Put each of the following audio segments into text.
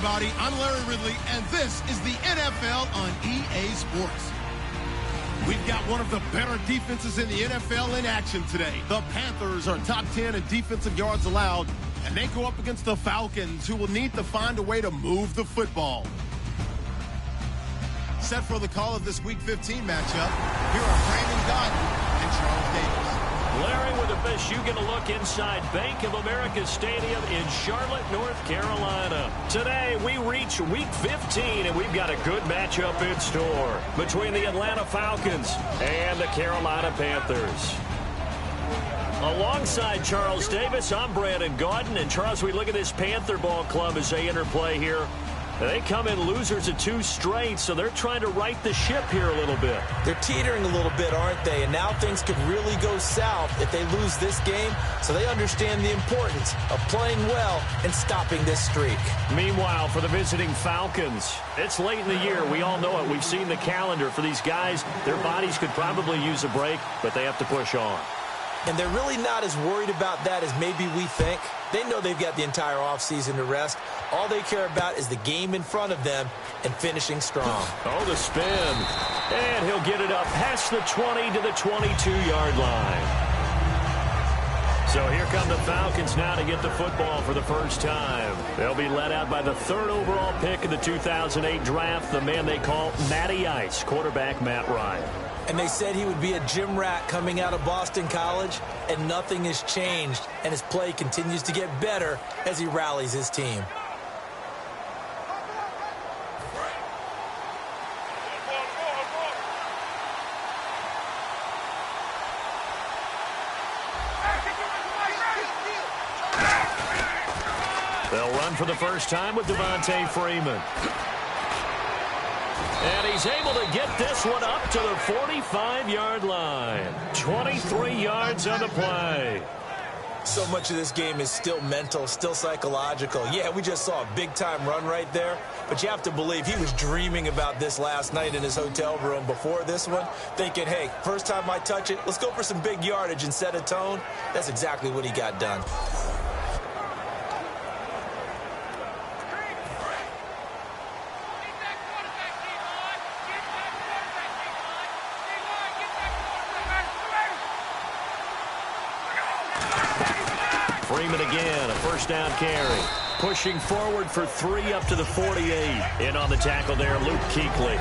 everybody. I'm Larry Ridley, and this is the NFL on EA Sports. We've got one of the better defenses in the NFL in action today. The Panthers are top 10 in defensive yards allowed, and they go up against the Falcons, who will need to find a way to move the football. Set for the call of this Week 15 matchup, here are Brandon Godden and Charles Davis. Larry, with the best you get a look inside Bank of America Stadium in Charlotte, North Carolina. Today, we reach Week 15, and we've got a good matchup in store between the Atlanta Falcons and the Carolina Panthers. Alongside Charles Davis, I'm Brandon Gaudin. And Charles, we look at this Panther ball club as they interplay here. They come in losers of 2 straight, so they're trying to right the ship here a little bit. They're teetering a little bit, aren't they? And now things could really go south if they lose this game, so they understand the importance of playing well and stopping this streak. Meanwhile, for the visiting Falcons, it's late in the year. We all know it. We've seen the calendar for these guys. Their bodies could probably use a break, but they have to push on. And they're really not as worried about that as maybe we think. They know they've got the entire offseason to rest. All they care about is the game in front of them and finishing strong. Oh, the spin. And he'll get it up past the 20 to the 22-yard line. So here come the Falcons now to get the football for the first time. They'll be led out by the 3rd overall pick in the 2008 draft, the man they call Matty Ice, quarterback Matt Ryan. And they said he would be a gym rat coming out of Boston College, and nothing has changed, and his play continues to get better as he rallies his team. They'll run for the first time with Devontae Freeman. And he's able to get this one up to the 45-yard line. 23 yards on the play. So much of this game is still mental, still psychological. Yeah, we just saw a big-time run right there, but you have to believe he was dreaming about this last night in his hotel room before this one, thinking, hey, first time I touch it, let's go for some big yardage and set a tone. That's exactly what he got done. Freeman again, a first down carry. Pushing forward for 3 up to the 48. In on the tackle there, Luke Kuechly.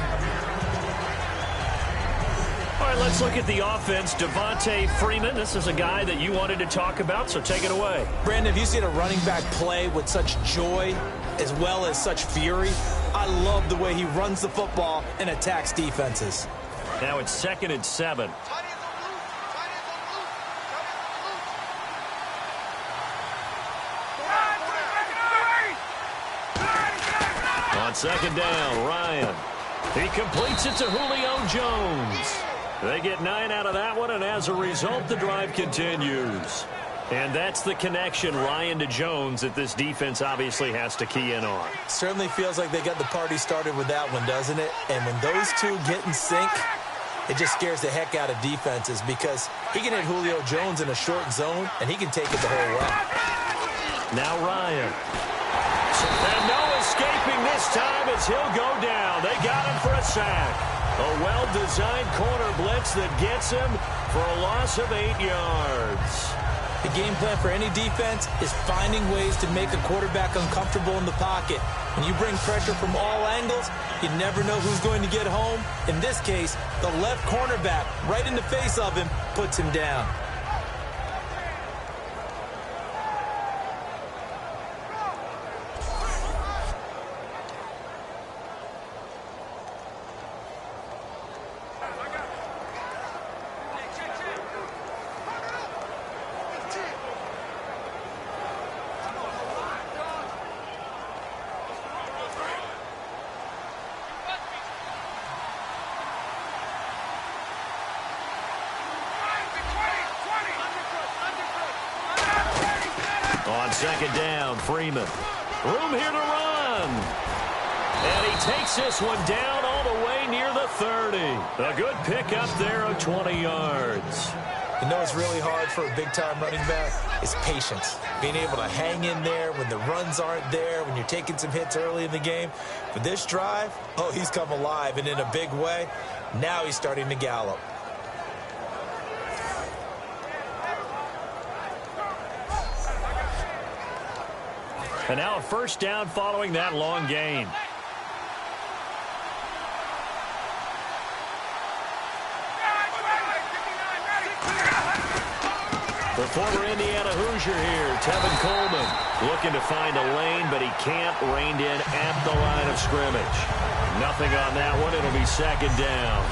All right, let's look at the offense. Devontae Freeman, this is a guy that you wanted to talk about, so take it away. Brandon, have you seen a running back play with such joy as well as such fury? I love the way he runs the football and attacks defenses. Now it's 2nd and 7. On 2nd down, Ryan. He completes it to Julio Jones. They get 9 out of that one, and as a result, the drive continues. And that's the connection, Ryan to Jones, that this defense obviously has to key in on. Certainly feels like they got the party started with that one, doesn't it? And when those two get in sync, it just scares the heck out of defenses because he can hit Julio Jones in a short zone, and he can take it the whole way. Now Ryan. And no escaping this time as he'll go down. They got him for a sack. A well-designed corner blitz that gets him for a loss of 8 yards. The game plan for any defense is finding ways to make a quarterback uncomfortable in the pocket. When you bring pressure from all angles, you never know who's going to get home. In this case, the left cornerback, right in the face of him, puts him down. On 2nd down, Freeman. Room here to run. And he takes this one down all the way near the 30. A good pickup there of 20 yards. You know it's really hard for a big-time running back? It's patience. Being able to hang in there when the runs aren't there, when you're taking some hits early in the game. For this drive, oh, he's come alive, and in a big way. Now he's starting to gallop. And now a first down following that long gain. The former Indiana Hoosier here, Tevin Coleman, looking to find a lane, but he can't. Reined in at the line of scrimmage. Nothing on that one. It'll be second down.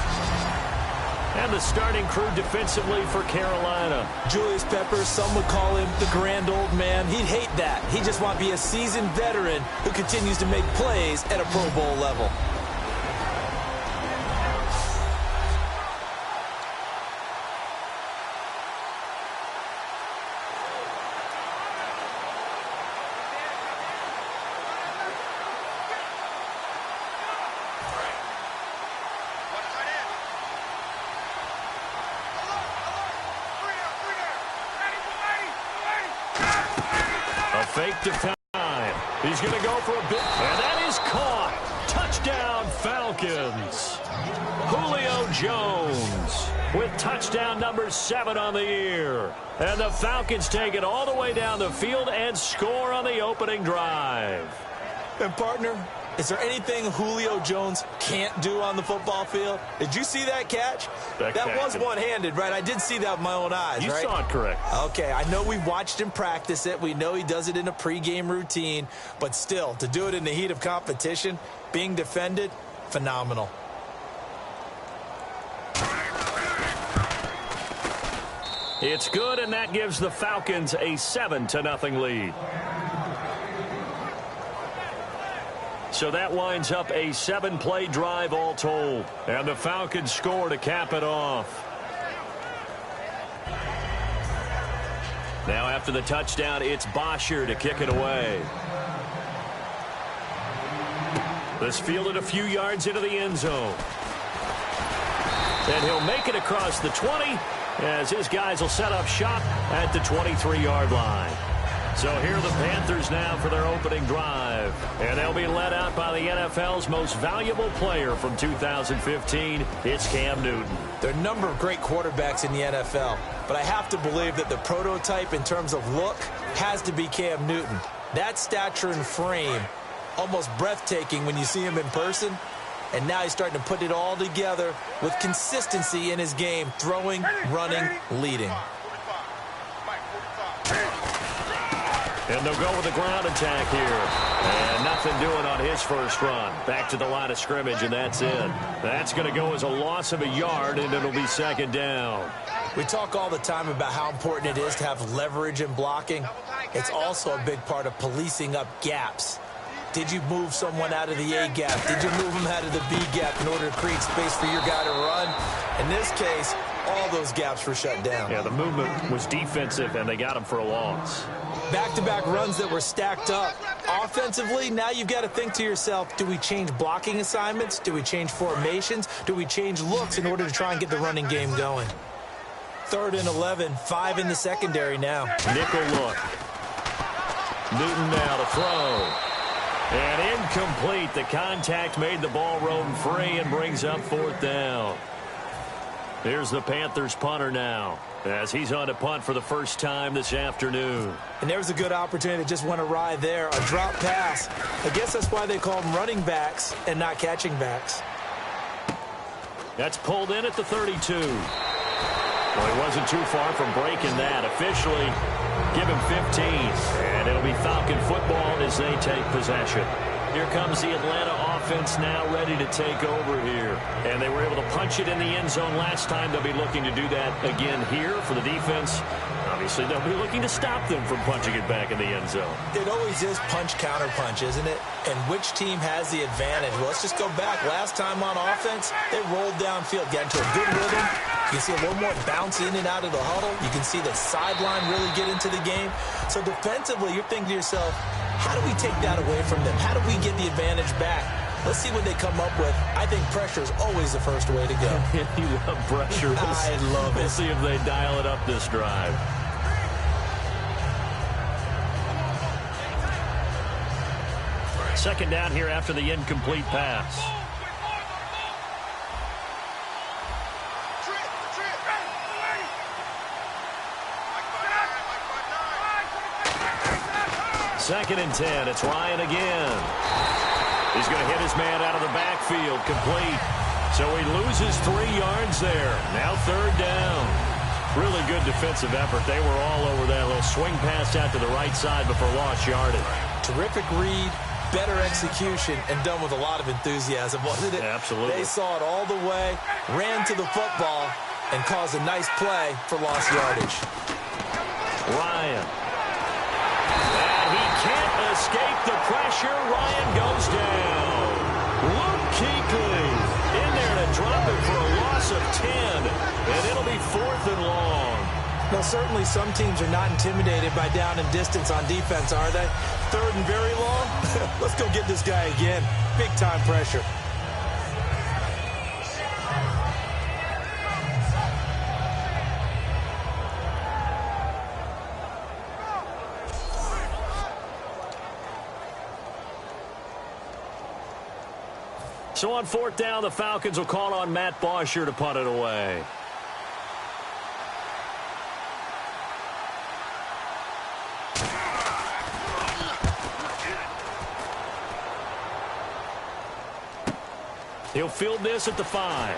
And the starting crew defensively for Carolina. Julius Peppers, some would call him the grand old man. He'd hate that. He just want to be a seasoned veteran who continues to make plays at a Pro Bowl level. Fake to time. He's going to go for a bit, and that is caught. Touchdown, Falcons. Julio Jones with touchdown number 7 on the year. And the Falcons take it all the way down the field and score on the opening drive. And, partner, is there anything Julio Jones can't do on the football field? Did you see that catch? That was one-handed, right? I did see that with my own eyes, You right? saw it correct. Okay, I know we watched him practice it. We know he does it in a pregame routine. But still, to do it in the heat of competition, being defended, phenomenal. It's good, and that gives the Falcons a 7-0 lead. So that winds up a 7-play drive all told. And the Falcons score to cap it off. Now after the touchdown, it's Bosher to kick it away. This fielded a few yards into the end zone. And he'll make it across the 20 as his guys will set up shop at the 23-yard line. So here are the Panthers now for their opening drive. And they'll be led out by the NFL's most valuable player from 2015. It's Cam Newton. There are a number of great quarterbacks in the NFL, but I have to believe that the prototype in terms of look has to be Cam Newton. That stature and frame, almost breathtaking when you see him in person. And now he's starting to put it all together with consistency in his game, throwing, running, leading. And they'll go with the ground attack here. And nothing doing on his first run. Back to the line of scrimmage, and that's it. That's going to go as a loss of a yard, and it'll be second down. We talk all the time about how important it is to have leverage in blocking. It's also a big part of policing up gaps. Did you move someone out of the A gap? Did you move them out of the B gap in order to create space for your guy to run? In this case, all those gaps were shut down. Yeah, the movement was defensive, and they got him for a loss. Back-to-back runs that were stacked up. Offensively, now you've got to think to yourself, do we change blocking assignments? Do we change formations? Do we change looks in order to try and get the running game going? 3rd and 11, 5 in the secondary now. Nickel look. Newton now to throw. And incomplete. The contact made the ball roam free and brings up 4th down. Here's the Panthers punter now as he's on to punt for the first time this afternoon. And there's a good opportunity that just went awry there. A drop pass. I guess that's why they call them running backs and not catching backs. That's pulled in at the 32. Well, he wasn't too far from breaking that. Officially, give him 15. And it'll be Falcon football as they take possession. Here comes the Atlanta offense now ready to take over here. And they were able to punch it in the end zone last time. They'll be looking to do that again here for the defense. Obviously, they'll be looking to stop them from punching it back in the end zone. It always is punch-counter-punch, isn't it? And which team has the advantage? Well, let's just go back. Last time on offense, they rolled downfield, got into a good rhythm. You can see a little more bounce in and out of the huddle. You can see the sideline really get into the game. So defensively, you're thinking to yourself, how do we take that away from them? How do we get the advantage back? Let's see what they come up with. I think pressure is always the first way to go. You love pressure. I love it. We'll see if they dial it up this drive. Second down here after the incomplete pass. Second and 10. It's Ryan again. He's going to hit his man out of the backfield. Complete. So he loses 3 yards there. Now third down. Really good defensive effort. They were all over that little swing pass out to the right side before lost yardage. Terrific read, better execution, and done with a lot of enthusiasm, wasn't it? Absolutely. They saw it all the way, ran to the football, and caused a nice play for lost yardage. Ryan. And he can't escape the pressure. Ryan goes down. Luke Kuechly in there to drop it for a loss of 10. And it'll be 4th and long. Now, certainly some teams are not intimidated by down and distance on defense, are they? 3rd and very long? Let's go get this guy again. Big-time pressure. So on 4th down, the Falcons will call on Matt Bosher to punt it away. He'll field this at the 5.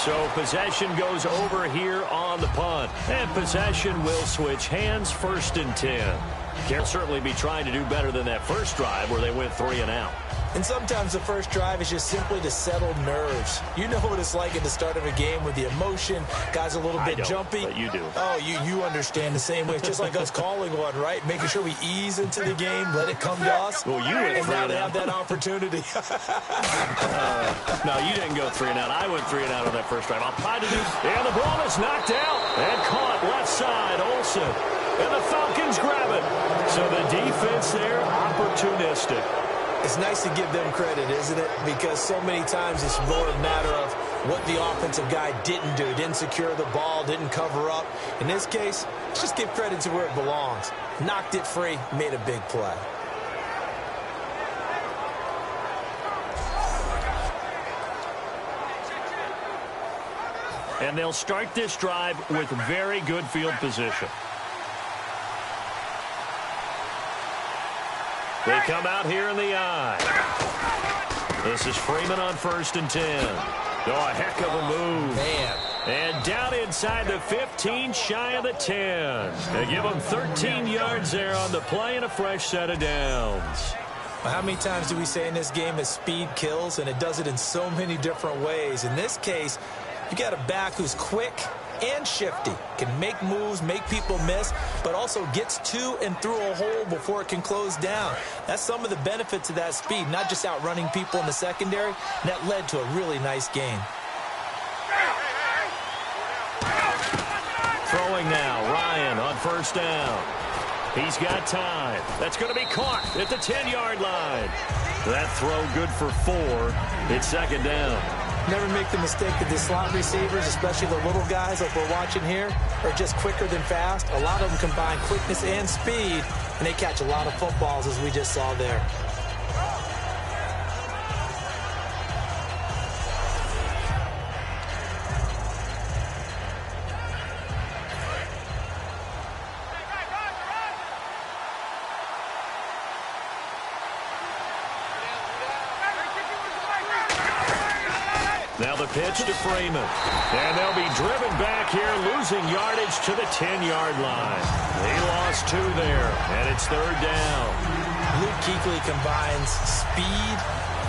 So possession goes over here on the punt. And possession will switch hands, 1st and 10. They'll certainly be trying to do better than that first drive where they went 3 and out. And sometimes the first drive is just simply to settle nerves. You know what it's like at the start of a game with the emotion. Guys a little bit jumpy. But you do. Oh, you understand the same way. It's just like us calling one, right? Making sure we ease into the game, let it come to us. Well, you went 3 and now and they out. have that opportunity. No, you didn't go 3 and out. I went 3 and out on that first drive. I'll try to do. And the ball is knocked out and caught left side. Olsen. And the Falcons grab it. So the defense there, opportunistic. It's nice to give them credit, isn't it? Because so many times it's more a matter of what the offensive guy didn't do. Didn't secure the ball, didn't cover up. In this case, let's just give credit to where it belongs. Knocked it free, made a big play. And they'll start this drive with very good field position. They come out here in the I. This is Freeman on 1st and 10. Oh, a heck of a move. Man. And down inside the 15, shy of the 10. They give them 13 yards there on the play and a fresh set of downs. Well, how many times do we say in this game that speed kills, and it does it in so many different ways? In this case, you got a back who's quick and shifty, can make moves, make people miss, but also gets to and through a hole before it can close down. That's some of the benefits of that speed, not just outrunning people in the secondary. And that led to a really nice gain. Throwing now, Ryan on 1st down. He's got time. That's going to be caught at the 10-yard line. That throw good for 4. It's 2nd down. Never make the mistake that the slot receivers, especially the little guys like we're watching here, are just quicker than fast. A lot of them combine quickness and speed, and they catch a lot of footballs, as we just saw there. Now the pitch to Freeman. And they'll be driven back here, losing yardage to the 10-yard line. He lost 2 there, and it's 3rd down. Luke Kuechly combines speed,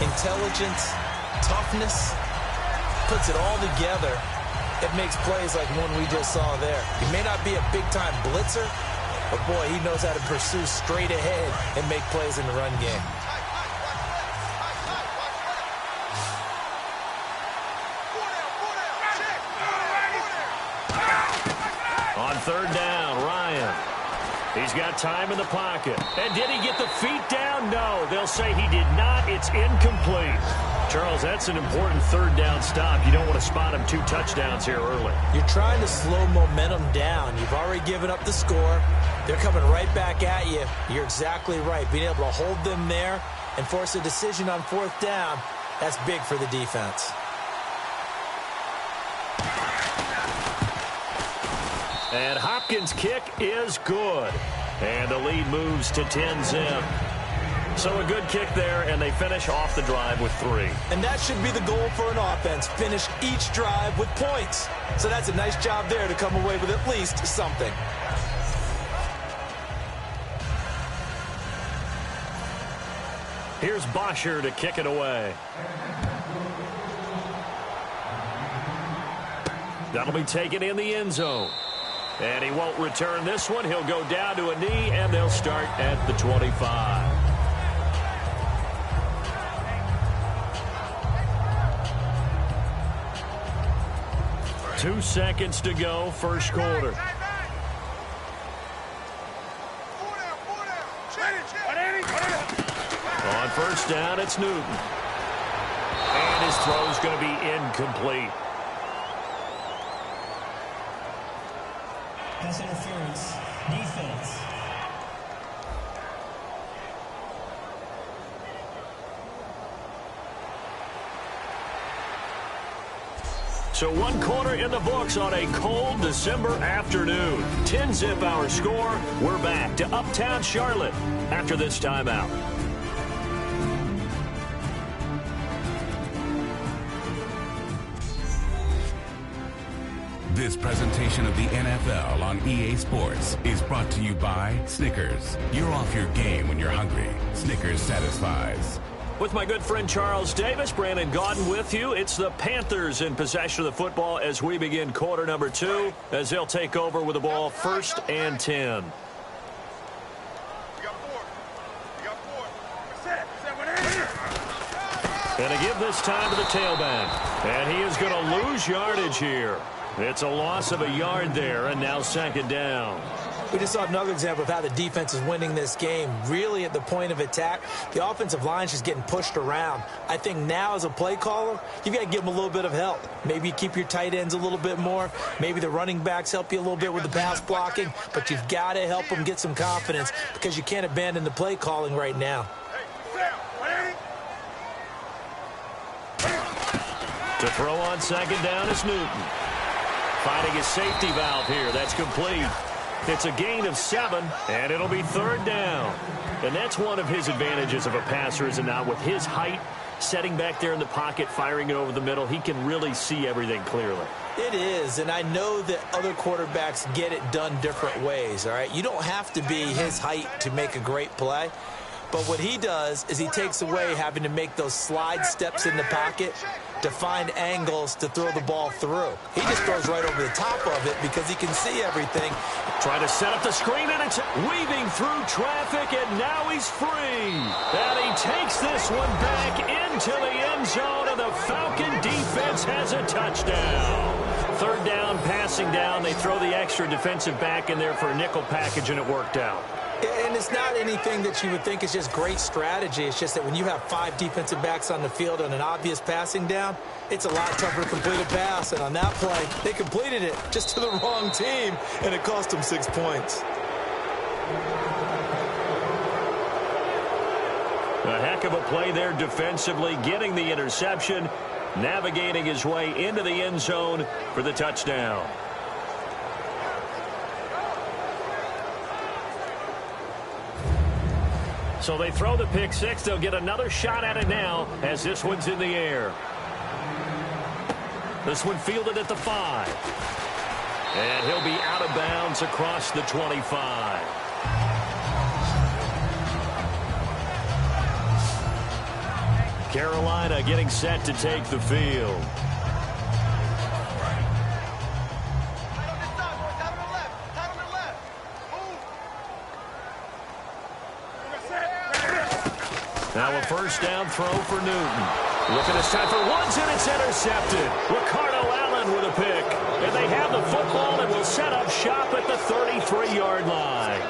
intelligence, toughness, puts it all together. It makes plays like one we just saw there. He may not be a big-time blitzer, but, boy, he knows how to pursue straight ahead and make plays in the run game. On 3rd down, Ryan. He's got time in the pocket. And did he get the feet down? No, they'll say he did not. It's incomplete. Charles, that's an important third down stop. You don't want to spot him 2 touchdowns here early. You're trying to slow momentum down. You've already given up the score. They're coming right back at you. You're exactly right. Being able to hold them there and force a decision on 4th down, that's big for the defense. And Hopkins' kick is good. And the lead moves to 10-zip. So a good kick there, and they finish off the drive with 3. And that should be the goal for an offense, finish each drive with points. So that's a nice job there to come away with at least something. Here's Bosher to kick it away. That'll be taken in the end zone. And he won't return this one. He'll go down to a knee, and they'll start at the 25. 2 seconds to go, first quarter. On first down, it's Newton. And his throw's going to be incomplete. Pass interference. Defense. So 1 quarter in the books on a cold December afternoon. 10-zip our score. We're back to Uptown Charlotte after this timeout. This presentation of the NFL on EA Sports is brought to you by Snickers. You're off your game when you're hungry. Snickers satisfies. With my good friend Charles Davis, Brandon Gaudin with you. It's the Panthers in possession of the football as we begin quarter number 2, as they'll take over with the ball 1st and 10. And to give this time to the tailback. And he is going to lose yardage here. It's a loss of a yard there, and now 2nd down. We just saw another example of how the defense is winning this game. Really at the point of attack, the offensive line is just getting pushed around. I think now as a play caller, you've got to give them a little bit of help. Maybe you keep your tight ends a little bit more. Maybe the running backs help you a little bit with the pass blocking. But you've got to help them get some confidence because you can't abandon the play calling right now. To throw on 2nd down is Newton. Finding his safety valve here. That's complete. It's a gain of 7, and it'll be 3rd down. And that's one of his advantages of a passer, is it not? With his height, setting back there in the pocket, firing it over the middle, he can really see everything clearly. It is, and I know that other quarterbacks get it done different ways, all right? You don't have to be his height to make a great play. But what he does is he takes away having to make those slide steps in the pocket to find angles to throw the ball through. He just throws right over the top of it because he can see everything. Trying to set up the screen, and it's weaving through traffic, and now he's free. And he takes this one back into the end zone, and the Falcon defense has a touchdown. 3rd down, passing down. They throw the extra defensive back in there for a nickel package, and it worked out. And it's not anything that you would think is just great strategy. It's just that when you have 5 defensive backs on the field on an obvious passing down, it's a lot tougher to complete a pass. And on that play, they completed it just to the wrong team, and it cost them 6 points. A heck of a play there defensively, getting the interception, navigating his way into the end zone for the touchdown. So they throw the pick 6. They'll get another shot at it now as this one's in the air. This one fielded at the 5. And he'll be out of bounds across the 25. Carolina getting set to take the field. Now a 1st down throw for Newton. Looking this time for Woods, and it's intercepted. Ricardo Allen with a pick. And they have the football and will set up shop at the 33-yard line.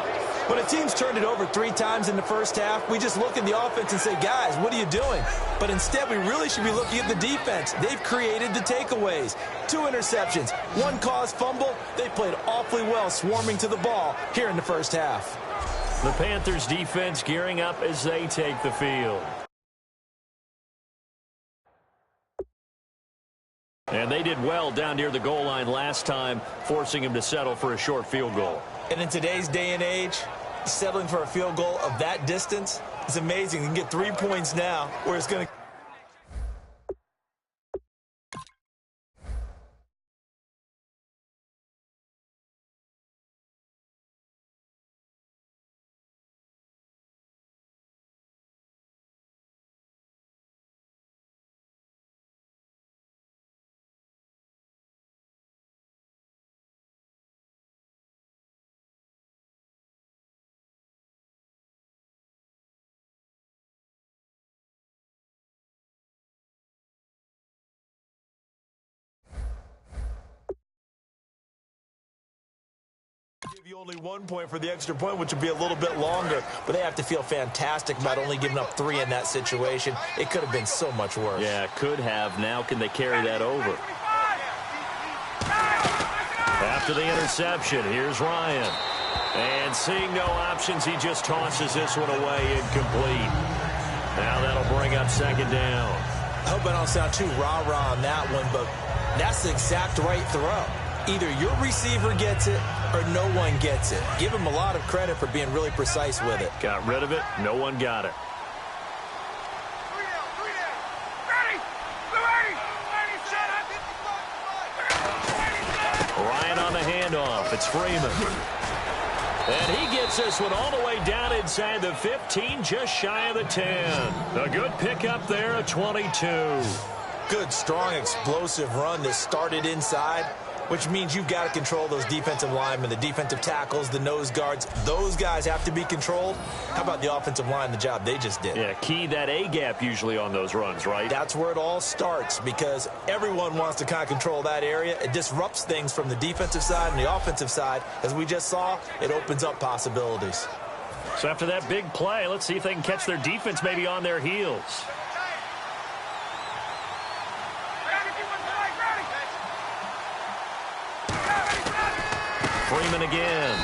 When a team's turned it over 3 times in the first half, we just look at the offense and say, guys, what are you doing? But instead, we really should be looking at the defense. They've created the takeaways. 2 interceptions, 1 caused fumble. They played awfully well swarming to the ball here in the first half. The Panthers defense gearing up as they take the field. And they did well down near the goal line last time, forcing him to settle for a short field goal. And in today's day and age, settling for a field goal of that distance is amazing. You can get 3 points now, where it's going to... Give you only 1 point for the extra point, which would be a little bit longer, but they have to feel fantastic about only giving up 3 in that situation. It could have been so much worse. Yeah, could have. Now can they carry that over? After the interception, here's Ryan. And seeing no options, he just tosses this one away incomplete. Now that'll bring up second down. I hope I don't sound too rah-rah on that one, but that's the exact right throw. Either your receiver gets it or no one gets it. Give him a lot of credit for being really precise with it. Got rid of it. No one got it. Ryan on the handoff. It's Freeman. And he gets this one all the way down inside the 15, just shy of the 10. A good pickup there, a 22. Good, strong, explosive run that started inside, which means you've got to control those defensive linemen, the defensive tackles, the nose guards. Those guys have to be controlled. How about the offensive line, the job they just did? Yeah, key that A-gap usually on those runs, right? That's where it all starts, because everyone wants to kind of control that area. It disrupts things from the defensive side and the offensive side. As we just saw, it opens up possibilities. So after that big play, let's see if they can catch their defense maybe on their heels. Freeman again.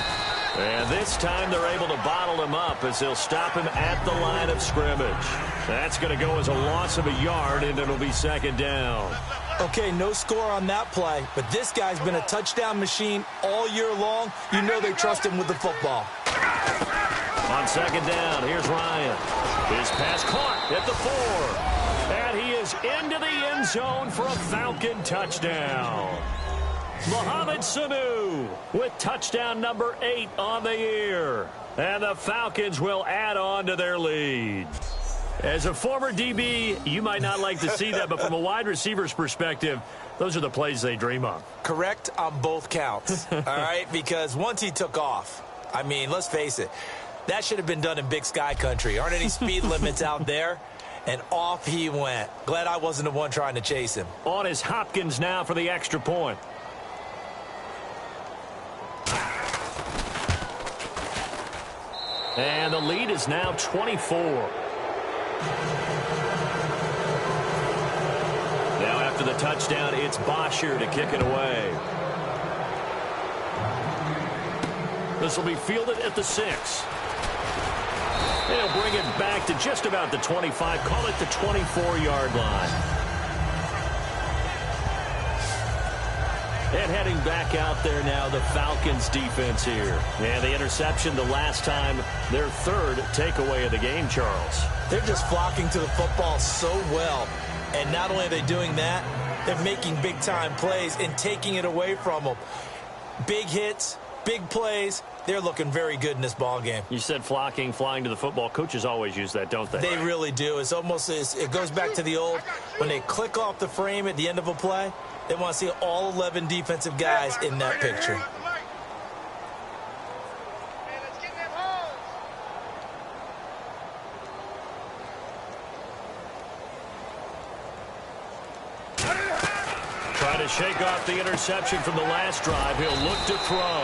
And this time they're able to bottle him up as they'll stop him at the line of scrimmage. That's going to go as a loss of a yard, and it'll be second down. Okay, no score on that play, but this guy's been a touchdown machine all year long. You know they trust him with the football. On second down, here's Ryan. His pass caught at the 4. And he is into the end zone for a Falcon touchdown. Mohamed Sanu with touchdown number 8 on the year. And the Falcons will add on to their lead. As a former DB, you might not like to see that, but from a wide receiver's perspective, those are the plays they dream of. Correct on both counts, all right? Because once he took off, I mean, let's face it, that should have been done in Big Sky Country. Aren't any speed limits out there? And off he went. Glad I wasn't the one trying to chase him. On is Hopkins now for the extra point. And the lead is now 24. Now after the touchdown, it's Bosher to kick it away. This will be fielded at the 6. They'll bring it back to just about the 25. Call it the 24-yard line. And heading back out there now, the Falcons defense here. And the interception the last time, their 3rd takeaway of the game, Charles. They're just flocking to the football so well. And not only are they doing that, they're making big-time plays and taking it away from them. Big hits, big plays. They're looking very good in this ball game. You said flocking, flying to the football. Coaches always use that, don't they? They really do. It's almost it goes back to the old, when they click off the frame at the end of a play, they want to see all 11 defensive guys in that picture. Try to to shake off the interception from the last drive. He'll look to throw.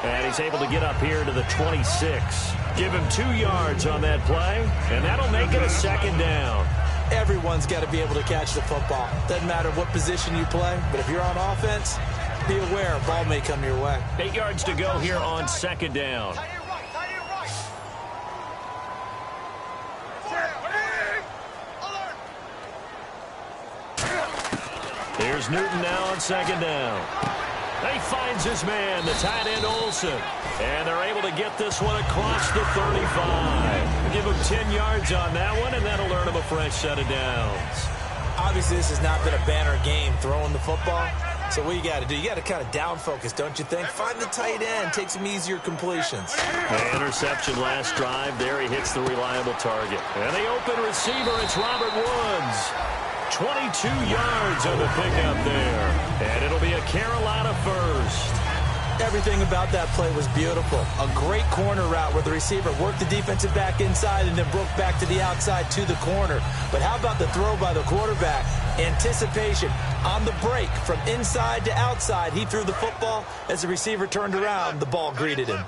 And he's able to get up here to the 26. Give him 2 yards on that play, and that'll make it a second down. Everyone's got to be able to catch the football. Doesn't matter what position you play, but if you're on offense, be aware a ball may come your way. 8 yards to go here on second down. Here's Newton now on second down. He finds his man, the tight end Olsen. And they're able to get this one across the 35. Give him 10 yards on that one, and that'll earn him a fresh set of downs. Obviously, this has not been a banner game throwing the football. So what you got to do, you got to kind of down focus, don't you think? Find the tight end, take some easier completions. The interception last drive. There he hits the reliable target. And the open receiver, it's Robert Woods. 22 yards on the pickup there. And it'll be a Carolina first. Everything about that play was beautiful. A great corner route where the receiver worked the defensive back inside and then broke back to the outside to the corner. But how about the throw by the quarterback? Anticipation on the break from inside to outside. He threw the football. As the receiver turned around, the ball greeted him.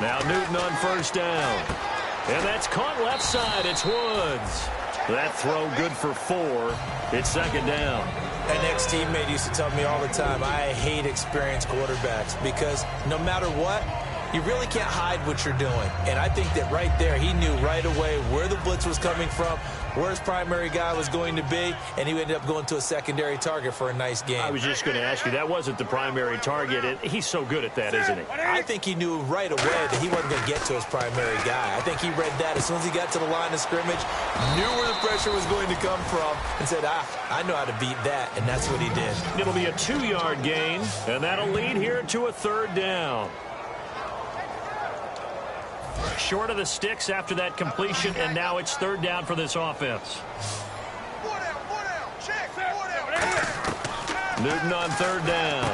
Now Newton on first down. And that's caught left side. It's Woods. That throw good for 4. It's second down. An ex-teammate used to tell me all the time, I hate experienced quarterbacks because no matter what, you really can't hide what you're doing. And I think that right there, he knew right away where the blitz was coming from, where his primary guy was going to be, and he ended up going to a secondary target for a nice game. I was just going to ask you, that wasn't the primary target. He's so good at that, isn't he? I think he knew right away that he wasn't going to get to his primary guy. I think he read that as soon as he got to the line of scrimmage, knew where the pressure was going to come from, and said, I know how to beat that, and that's what he did. It'll be a 2-yard gain, and that'll lead here to a third down. Short of the sticks after that completion, and now it's third down for this offense. Newton on third down.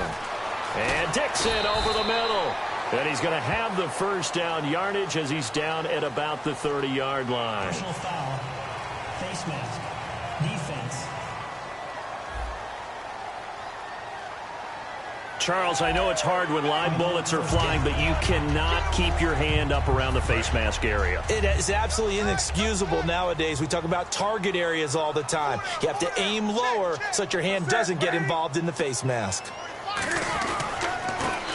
And Dixon over the middle. And he's going to have the first down yardage as he's down at about the 30-yard line. Personal foul. Face mask. Defense. Charles, I know it's hard when live bullets are flying, but you cannot keep your hand up around the face mask area. It is absolutely inexcusable nowadays. We talk about target areas all the time. You have to aim lower so that your hand doesn't get involved in the face mask.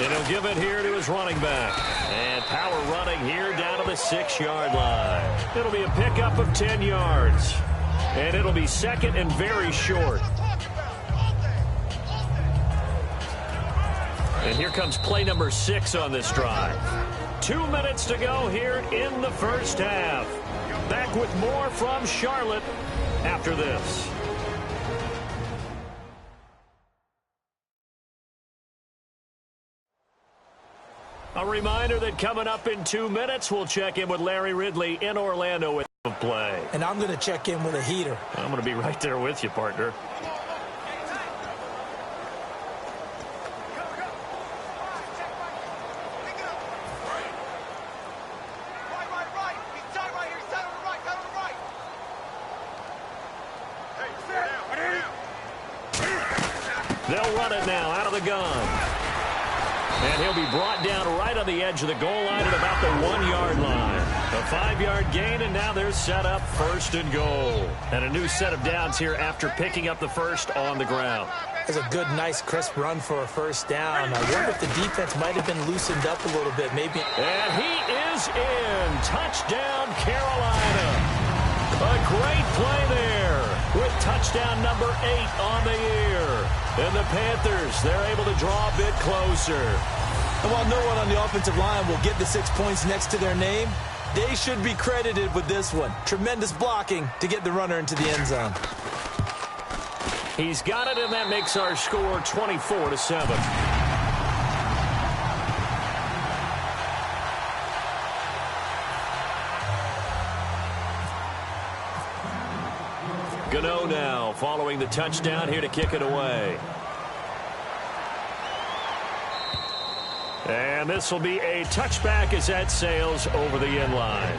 And he'll give it here to his running back. And power running here down to the 6-yard line. It'll be a pickup of 10 yards. And it'll be second and very short. And here comes play number 6 on this drive. 2 minutes to go here in the first half. Back with more from Charlotte after this. A reminder that coming up in 2 minutes, we'll check in with Larry Ridley in Orlando with play. And I'm going to check in with a heater. I'm going to be right there with you, partner. They'll run it now out of the gun. And he'll be brought down right on the edge of the goal line at about the 1-yard line. A 5-yard gain, and now they're set up first and goal. And a new set of downs here after picking up the first on the ground. That's a good, nice, crisp run for a first down. I wonder if the defense might have been loosened up a little bit. Maybe. And he is in. Touchdown, Carolina. A great play there with touchdown number 8 on the year. And the Panthers, they're able to draw a bit closer. And while no one on the offensive line will get the 6 points next to their name, they should be credited with this one. Tremendous blocking to get the runner into the end zone. He's got it, and that makes our score 24-7. Gano now following the touchdown here to kick it away. And this will be a touchback as that sails over the end line.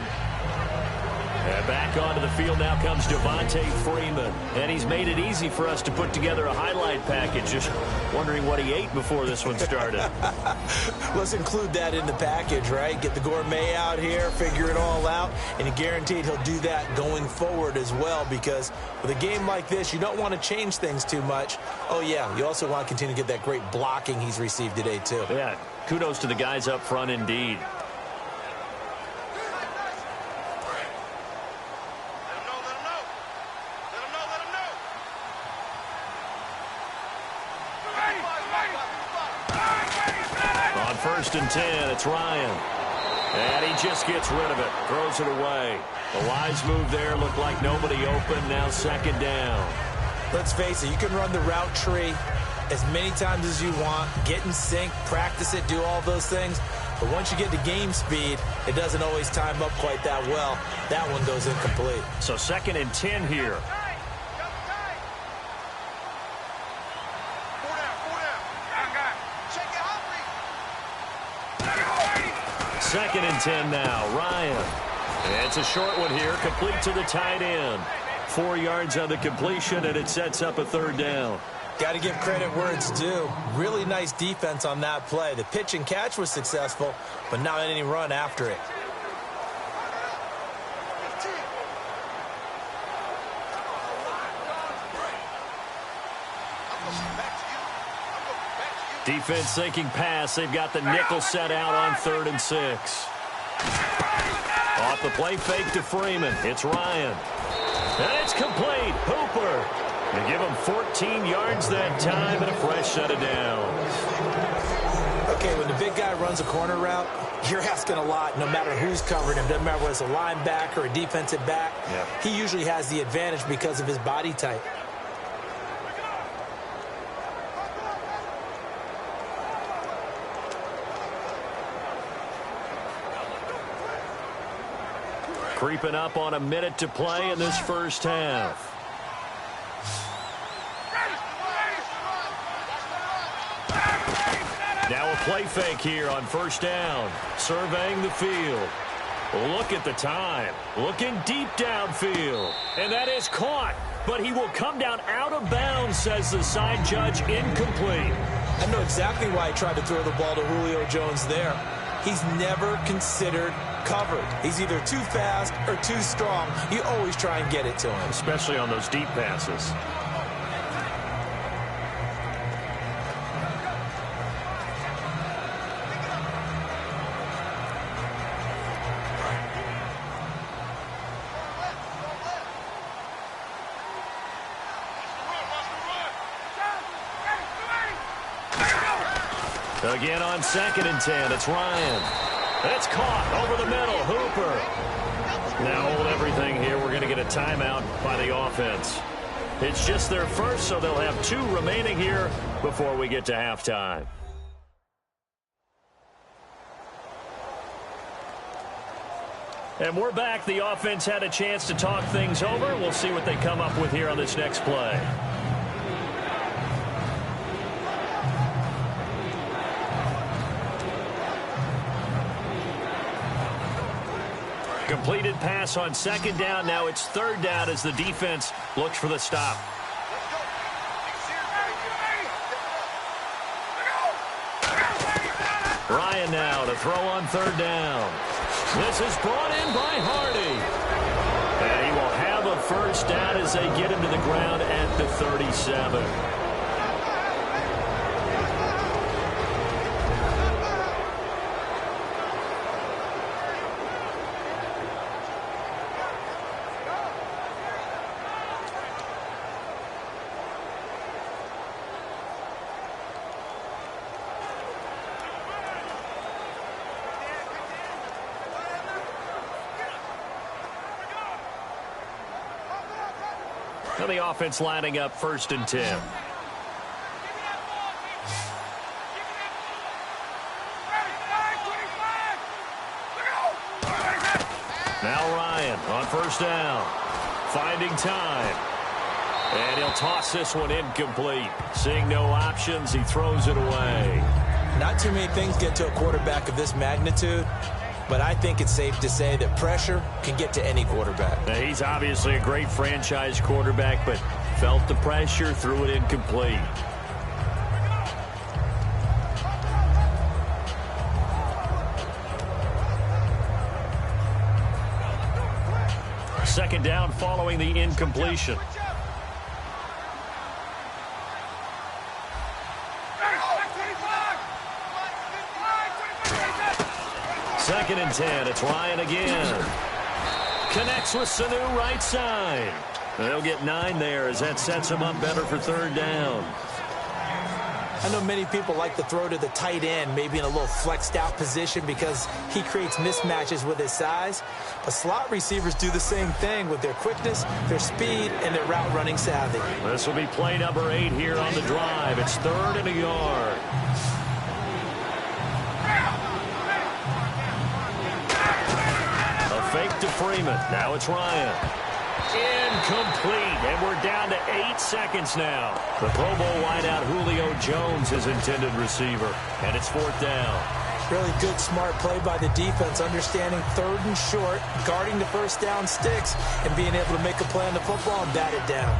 And back onto the field now comes Devontae Freeman. And he's made it easy for us to put together a highlight package. Just wondering what he ate before this one started. Let's include that in the package, right? Get the gourmet out here, figure it all out, and you're guaranteed he'll do that going forward as well, because with a game like this, you don't want to change things too much. Oh, yeah, you also want to continue to get that great blocking he's received today, too. Yeah, kudos to the guys up front indeed. On 1st and 10, it's Ryan. And he just gets rid of it, throws it away. A wise move there, looked like nobody open, now 2nd down. Let's face it, you can run the route tree as many times as you want, get in sync, practice it, do all those things. But once you get to game speed, it doesn't always time up quite that well. That one goes incomplete. So 2nd and 10 here. Second and 10 now, Ryan. It's a short one here, complete to the tight end. 4 yards on the completion, and it sets up a 3rd down. Got to give credit where it's due. Really nice defense on that play. The pitch and catch was successful, but not any run after it. Defense thinking pass. They've got the nickel set out on 3rd and 6. Off the play fake to Freeman. It's Ryan. And it's complete. Hooper. They give him 14 yards that time and a fresh set of downs. Okay, when the big guy runs a corner route, you're asking a lot no matter who's covering him. Doesn't matter whether it's a linebacker or a defensive back. Yeah. He usually has the advantage because of his body type. Creeping up on a minute to play in this first half. Now a play fake here on 1st down. Surveying the field. Look at the time. Looking deep downfield. And that is caught. But he will come down out of bounds, says the side judge. Incomplete. I know exactly why he tried to throw the ball to Julio Jones there. He's never considered covered. He's either too fast or too strong. You always try and get it to him. Especially on those deep passes. Again on 2nd and 10, it's Ryan. It's caught over the middle, Hooper. Now hold everything here. We're going to get a timeout by the offense. It's just their first, so they'll have 2 remaining here before we get to halftime. And we're back. The offense had a chance to talk things over. We'll see what they come up with here on this next play. Completed pass on 2nd down. Now it's 3rd down as the defense looks for the stop. Ryan now to throw on 3rd down. This is brought in by Hardy. And he will have a 1st down as they get him to the ground at the 37. The offense lining up 1st and 10. Now Ryan on 1st down. Finding time. And he'll toss this one incomplete. Seeing no options, he throws it away. Not too many things get to a quarterback of this magnitude but I think it's safe to say that pressure can get to any quarterback. Now, he's obviously a great franchise quarterback, but felt the pressure, threw it incomplete. Second down following the incompletion. Second and 10. It's Ryan again. Connects with Sanu right side. They'll get 9 there as that sets him up better for third down. I know many people like to throw to the tight end, maybe in a little flexed out position because he creates mismatches with his size. But slot receivers do the same thing with their quickness, their speed, and their route running savvy. This will be play number 8 here on the drive. It's 3rd and a yard. A fake to Freeman. Now it's Ryan. Incomplete, and we're down to 8 seconds now. The Pro Bowl wideout Julio Jones is intended receiver, and it's 4th down. Really good, smart play by the defense, understanding 3rd and short, guarding the first down sticks, and being able to make a play on the football and bat it down.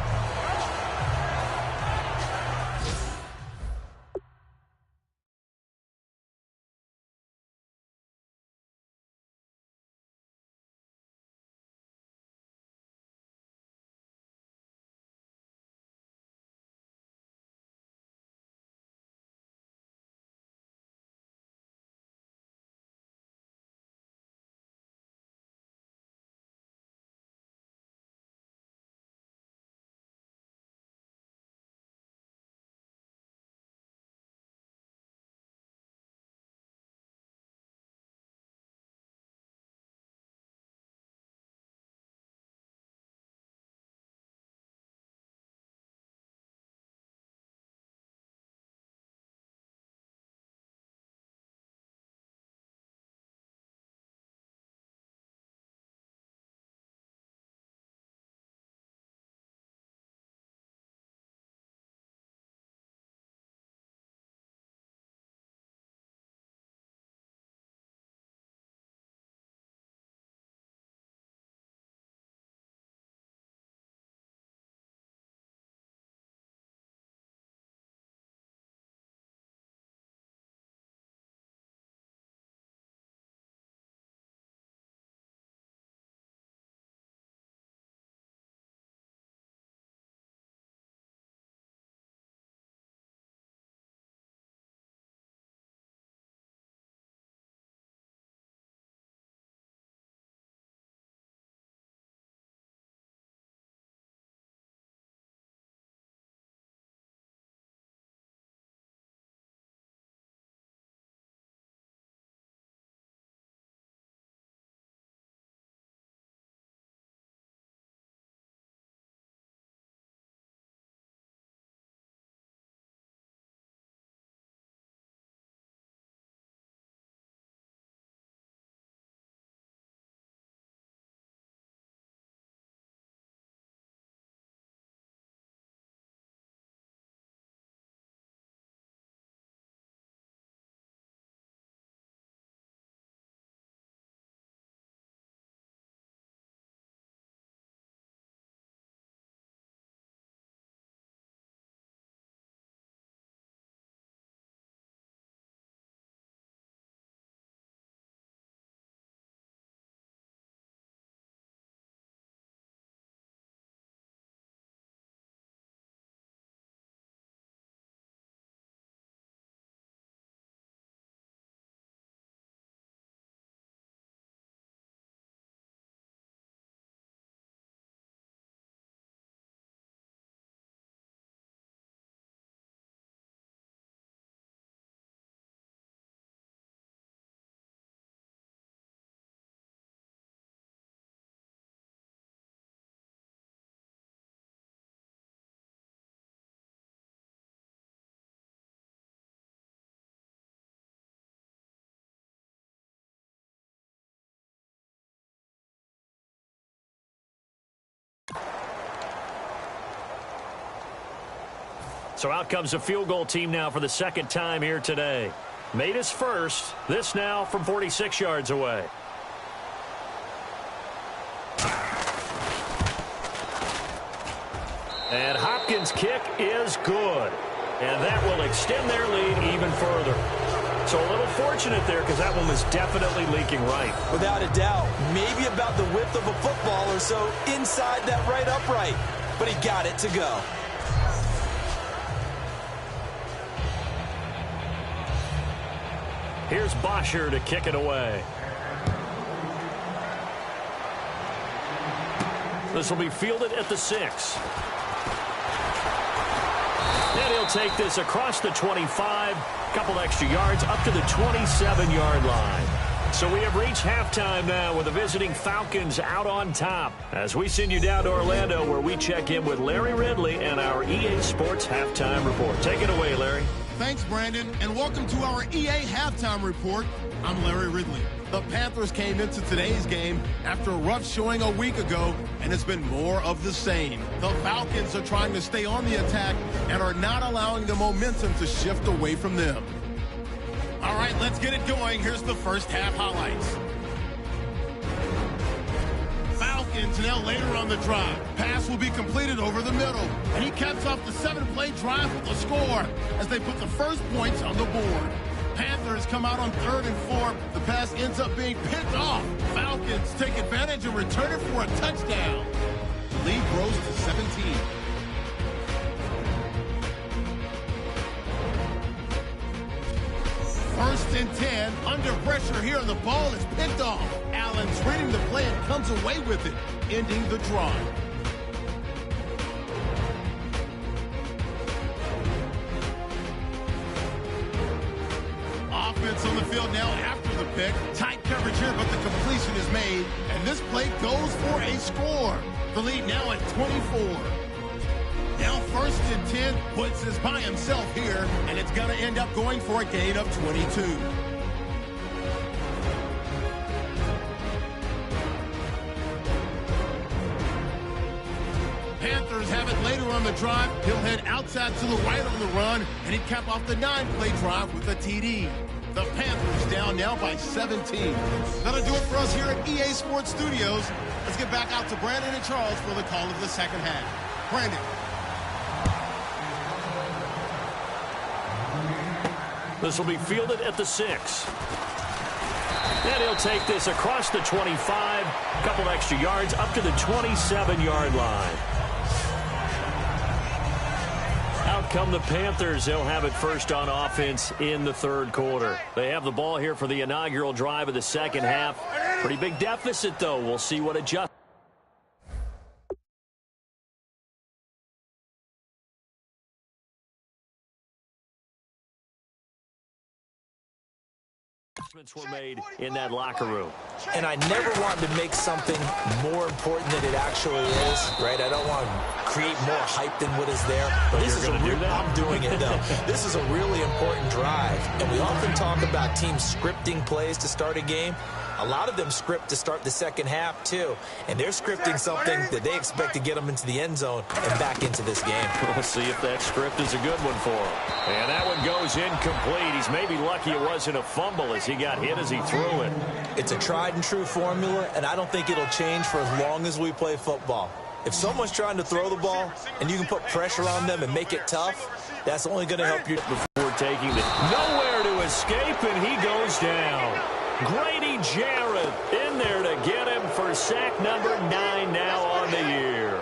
So out comes a field goal team now for the second time here today. Made his first. This now from 46 yards away. And Hopkins' kick is good. And that will extend their lead even further. So a little fortunate there because that one was definitely leaking right. Without a doubt. Maybe about the width of a football or so inside that right upright. But he got it to go. Here's Bosher to kick it away. This will be fielded at the 6. And he'll take this across the 25, couple extra yards up to the 27-yard line. So we have reached halftime now with the visiting Falcons out on top. As we send you down to Orlando where we check in with Larry Ridley and our EA Sports Halftime Report. Take it away, Larry. Thanks, Brandon, and welcome to our EA Halftime Report. I'm Larry Ridley. The Panthers came into today's game after a rough showing a week ago, and it's been more of the same. The Falcons are trying to stay on the attack and are not allowing the momentum to shift away from them. All right, let's get it going. Here's the first half highlights. Falcons now later on the drive. Pass will be completed over the middle, and he caps off the 7-play drive with a score as they put the first points on the board. Panthers come out on 3rd and 4. The pass ends up being picked off. Falcons take advantage and return it for a touchdown. The lead grows to 17. First and 10, under pressure here, and the ball is picked off. Allen's reading the play and comes away with it, ending the drive. Offense on the field now after the pick. Tight coverage here, but the completion is made, and this play goes for a score. The lead now at 24. Now first and 10, Woods is by himself here, and it's going to end up going for a gain of 22. Panthers have it later on the drive. He'll head outside to the right on the run, and he cap off the 9-play drive with a TD. The Panthers down now by 17. That'll do it for us here at EA Sports Studios. Let's get back out to Brandon and Charles for the call of the second half. Brandon. This will be fielded at the 6. And he'll take this across the 25, couple extra yards up to the 27-yard line. Out come the Panthers. They'll have it first on offense in the 3rd quarter. They have the ball here for the inaugural drive of the second half. Pretty big deficit, though. We'll see what adjusts. Were made in that locker room. And I never want to make something more important than it actually is, right? I don't want to create more hype than what is there. But this is I'm doing it, though. This is a really important drive. And we often talk about teams scripting plays to start a game. A lot of them script to start the second half, too. And they're scripting something that they expect to get them into the end zone and back into this game. We'll see if that script is a good one for him. And that one goes incomplete. He's maybe lucky it wasn't a fumble as he got hit as he threw it. It's a tried-and-true formula, and I don't think it'll change for as long as we play football. If someone's trying to throw the ball and you can put pressure on them and make it tough, that's only going to help you. Before taking it. Nowhere to escape, and he goes down. Grady Jarrett in there to get him for sack number 9 now on the year.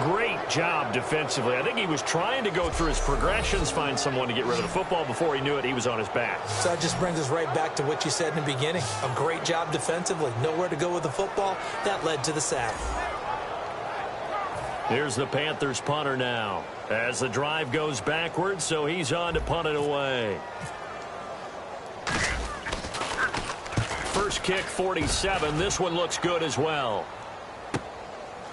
Great job defensively. I think he was trying to go through his progressions, find someone to get rid of the football. Before he knew it, he was on his back. So that just brings us right back to what you said in the beginning. A great job defensively. Nowhere to go with the football. That led to the sack. Here's the Panthers punter now. As the drive goes backwards, so he's on to punt it away. First kick, 47. This one looks good as well.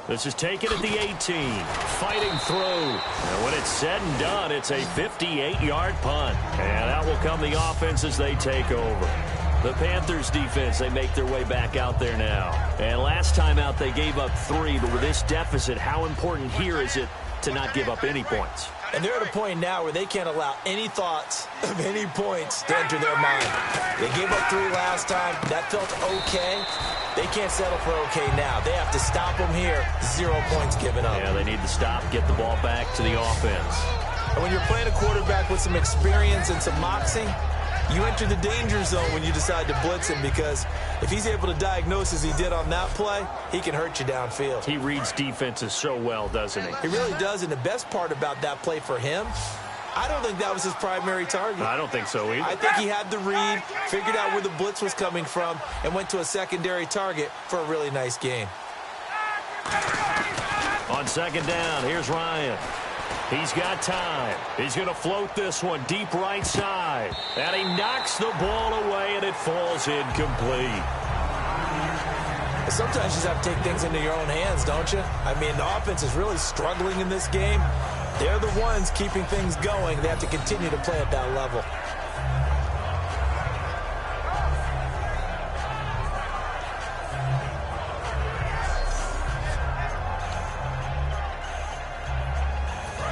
This is taken at the 18. Fighting through. And when it's said and done, it's a 58-yard punt. And out will come the offense as they take over. The Panthers defense, they make their way back out there now. And last time out, they gave up 3. But with this deficit, how important here is it to not give up any points? And they're at a point now where they can't allow any thoughts of any points to enter their mind. They gave up 3 last time. That felt okay. They can't settle for okay now. They have to stop them here. 0 points given up. Yeah, they need to stop, get the ball back to the offense. And when you're playing a quarterback with some experience and some moxie, you enter the danger zone when you decide to blitz him, because if he's able to diagnose as he did on that play, he can hurt you downfield. He reads defenses so well, doesn't he? He really does, and the best part about that play for him, I don't think that was his primary target. I don't think so either. I think he had the read, figured out where the blitz was coming from, and went to a secondary target for a really nice gain. On second down, here's Ryan. He's got time. He's going to float this one deep right side. And he knocks the ball away, and it falls incomplete. Sometimes you just have to take things into your own hands, don't you? I mean, the offense is really struggling in this game. They're the ones keeping things going. They have to continue to play at that level.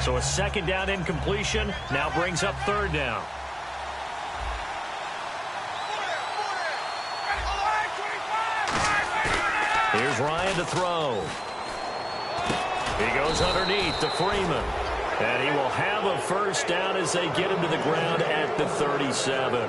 So a second down incompletion now brings up third down. Here's Ryan to throw. He goes underneath to Freeman. And he will have a first down as they get him to the ground at the 37.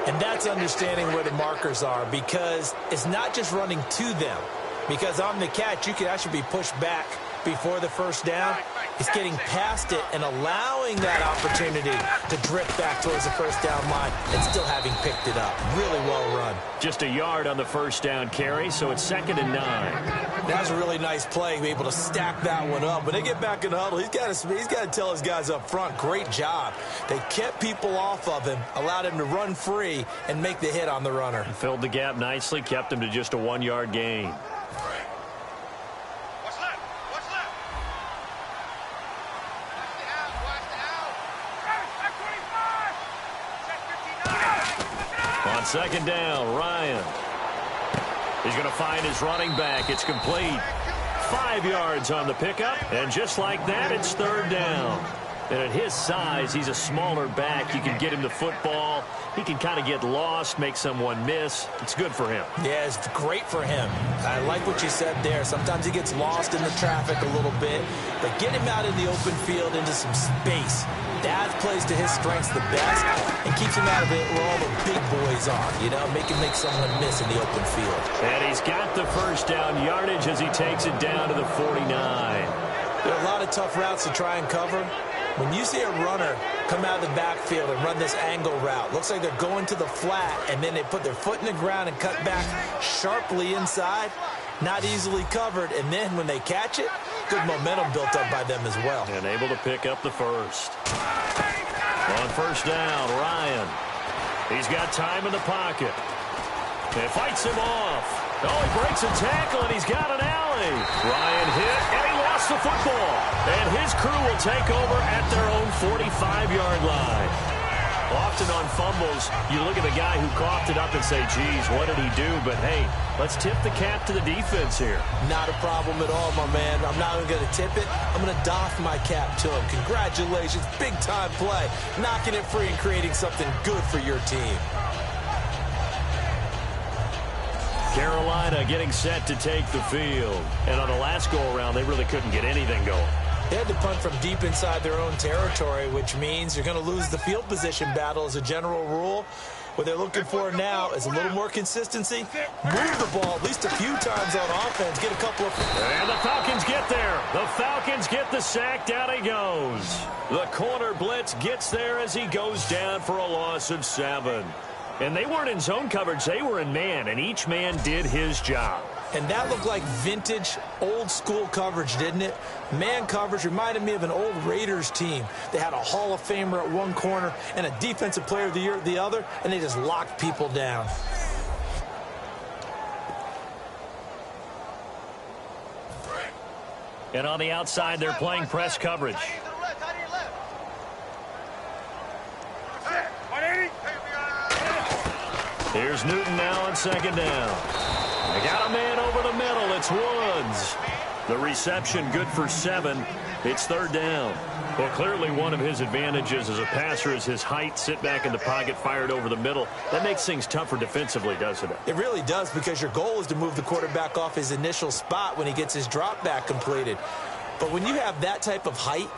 And that's understanding where the markers are, because it's not just running to them. Because on the catch, you can actually be pushed back before the first down. It's getting past it and allowing that opportunity to drift back towards the first down line and still having picked it up. Really well run. Just a yard on the first down carry, so it's 2nd and 9. That was a really nice play, be able to stack that one up. When they get back in the huddle, he's got to tell his guys up front, great job. They kept people off of him, allowed him to run free and make the hit on the runner. Filled the gap nicely, kept him to just a 1-yard gain. On second down, Ryan. He's going to find his running back. It's complete. 5 yards on the pickup, and just like that, it's third down. And at his size, he's a smaller back. You can get him the football. He can kind of get lost, make someone miss. It's good for him. Yeah, it's great for him. I like what you said there. Sometimes he gets lost in the traffic a little bit, but get him out in the open field into some space. That plays to his strengths the best and keeps him out of it where all the big boys are, you know, make someone miss in the open field. And he's got the first down yardage as he takes it down to the 49. There are a lot of tough routes to try and cover. When you see a runner come out of the backfield and run this angle route, looks like they're going to the flat, and then they put their foot in the ground and cut back sharply inside, not easily covered, and then when they catch it, good momentum built up by them as well. And able to pick up the first. On first down, Ryan. He's got time in the pocket. And fights him off. Oh, he breaks a tackle, and he's got an alley. Ryan hit, and he lost the football. And his crew will take over at their own 45-yard line. Often on fumbles, you look at the guy who coughed it up and say, geez, what did he do? But, hey, let's tip the cap to the defense here. Not a problem at all, my man. I'm not even going to tip it. I'm going to doff my cap to him. Congratulations. Big-time play. Knocking it free and creating something good for your team. Carolina getting set to take the field. And on the last go-around, they really couldn't get anything going. They had to punt from deep inside their own territory, which means you're going to lose the field position battle as a general rule. What they're looking for now is a little more consistency. Move the ball at least a few times on offense. Get a couple of... And the Falcons get there. The Falcons get the sack. Down he goes. The corner blitz gets there as he goes down for a loss of 7. And they weren't in zone coverage. They were in man, and each man did his job. And that looked like vintage, old-school coverage, didn't it? Man coverage reminded me of an old Raiders team. They had a Hall of Famer at one corner and a Defensive Player of the Year at the other, and they just locked people down. And on the outside, they're playing press coverage. Here's Newton now on second down. They got a man over the middle. It's Woods. The reception good for 7. It's third down. Well, clearly one of his advantages as a passer is his height. Sit back in the pocket, fired over the middle. That makes things tougher defensively, doesn't it? It really does, because your goal is to move the quarterback off his initial spot when he gets his drop back completed. But when you have that type of height,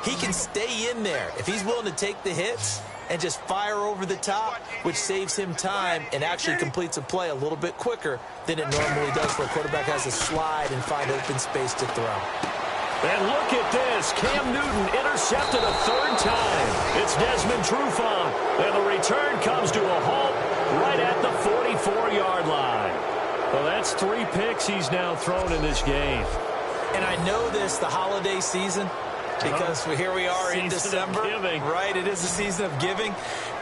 he can stay in there if he's willing to take the hits and just fire over the top, which saves him time and actually completes a play a little bit quicker than it normally does, where a quarterback has to slide and find open space to throw. And look at this. Cam Newton intercepted a third time. It's Desmond Trufant. And the return comes to a halt right at the 44-yard line. Well, that's 3 picks he's now thrown in this game. And I know this, the holiday season, because here we are in December. Right, it is a season of giving.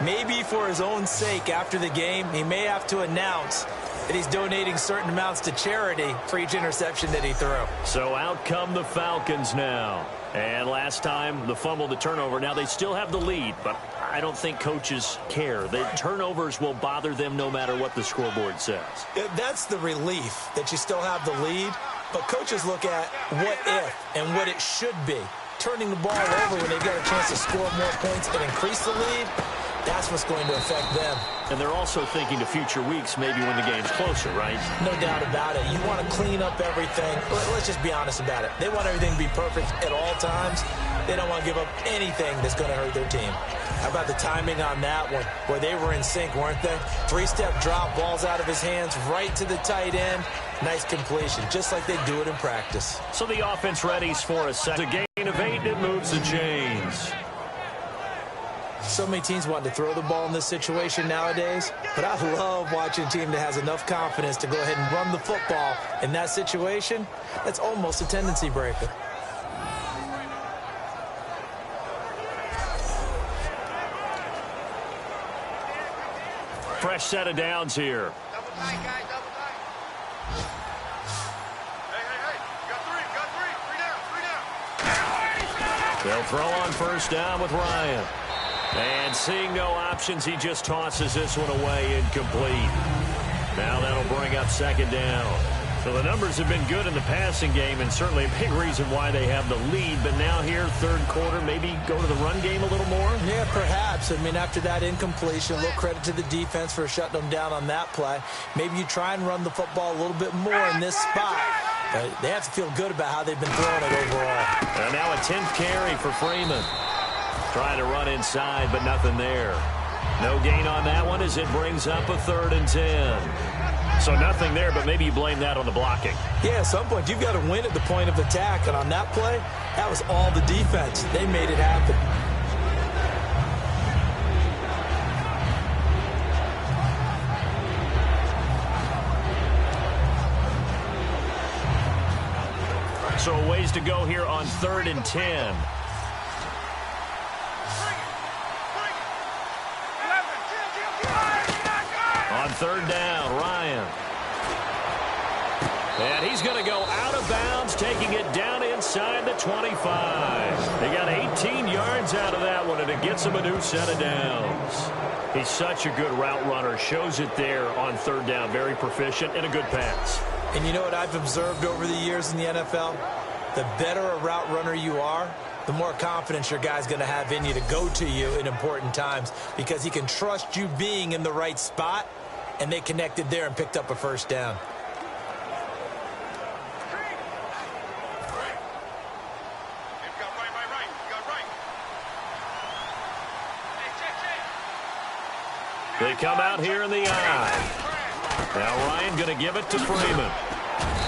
Maybe for his own sake after the game, he may have to announce that he's donating certain amounts to charity for each interception that he threw. So out come the Falcons now. And last time, the fumble, the turnover. Now they still have the lead, but I don't think coaches care. The turnovers will bother them no matter what the scoreboard says. That's the relief, that you still have the lead. But coaches look at what if and what it should be. Turning the ball over when they've got a chance to score more points and increase the lead, that's what's going to affect them. And they're also thinking to future weeks, maybe when the game's closer, right? No doubt about it. You want to clean up everything. Let's just be honest about it. They want everything to be perfect at all times. They don't want to give up anything that's going to hurt their team. How about the timing on that one, where they were in sync, weren't they? 3-step drop, balls out of his hands, right to the tight end. Nice completion, just like they do it in practice. So the offense readies for a second. A gain of 8, it moves the chains. So many teams want to throw the ball in this situation nowadays, but I love watching a team that has enough confidence to go ahead and run the football in that situation. That's almost a tendency breaker. Fresh set of downs here. Double tight, guys, double tight. Hey. Got 3 down. They'll throw on first down with Ryan. And seeing no options, he just tosses this one away, incomplete. Now that'll bring up second down. So the numbers have been good in the passing game, and certainly a big reason why they have the lead. But now here, third quarter, maybe go to the run game a little more? Yeah, perhaps. I mean, after that incompletion, a little credit to the defense for shutting them down on that play. Maybe you try and run the football a little bit more in this spot. But they have to feel good about how they've been throwing it overall. And now a 10th carry for Freeman. Trying to run inside, but nothing there. No gain on that one as it brings up a 3rd and 10. So nothing there, but maybe you blame that on the blocking. Yeah, at some point, you've got to win at the point of attack. And on that play, that was all the defense. They made it happen. So a ways to go here on 3rd and 10. On 3rd down, Ryan. And he's going to go out of bounds, taking it down inside the 25. They got 18 yards out of that one, and it gets him a new set of downs. He's such a good route runner. Shows it there on 3rd down. Very proficient and a good pass. And you know what I've observed over the years in the NFL? The better a route runner you are, the more confidence your guy's going to have in you to go to you in important times, because he can trust you being in the right spot, and they connected there and picked up a first down. They come out here in the eye. Now Ryan going to give it to Freeman.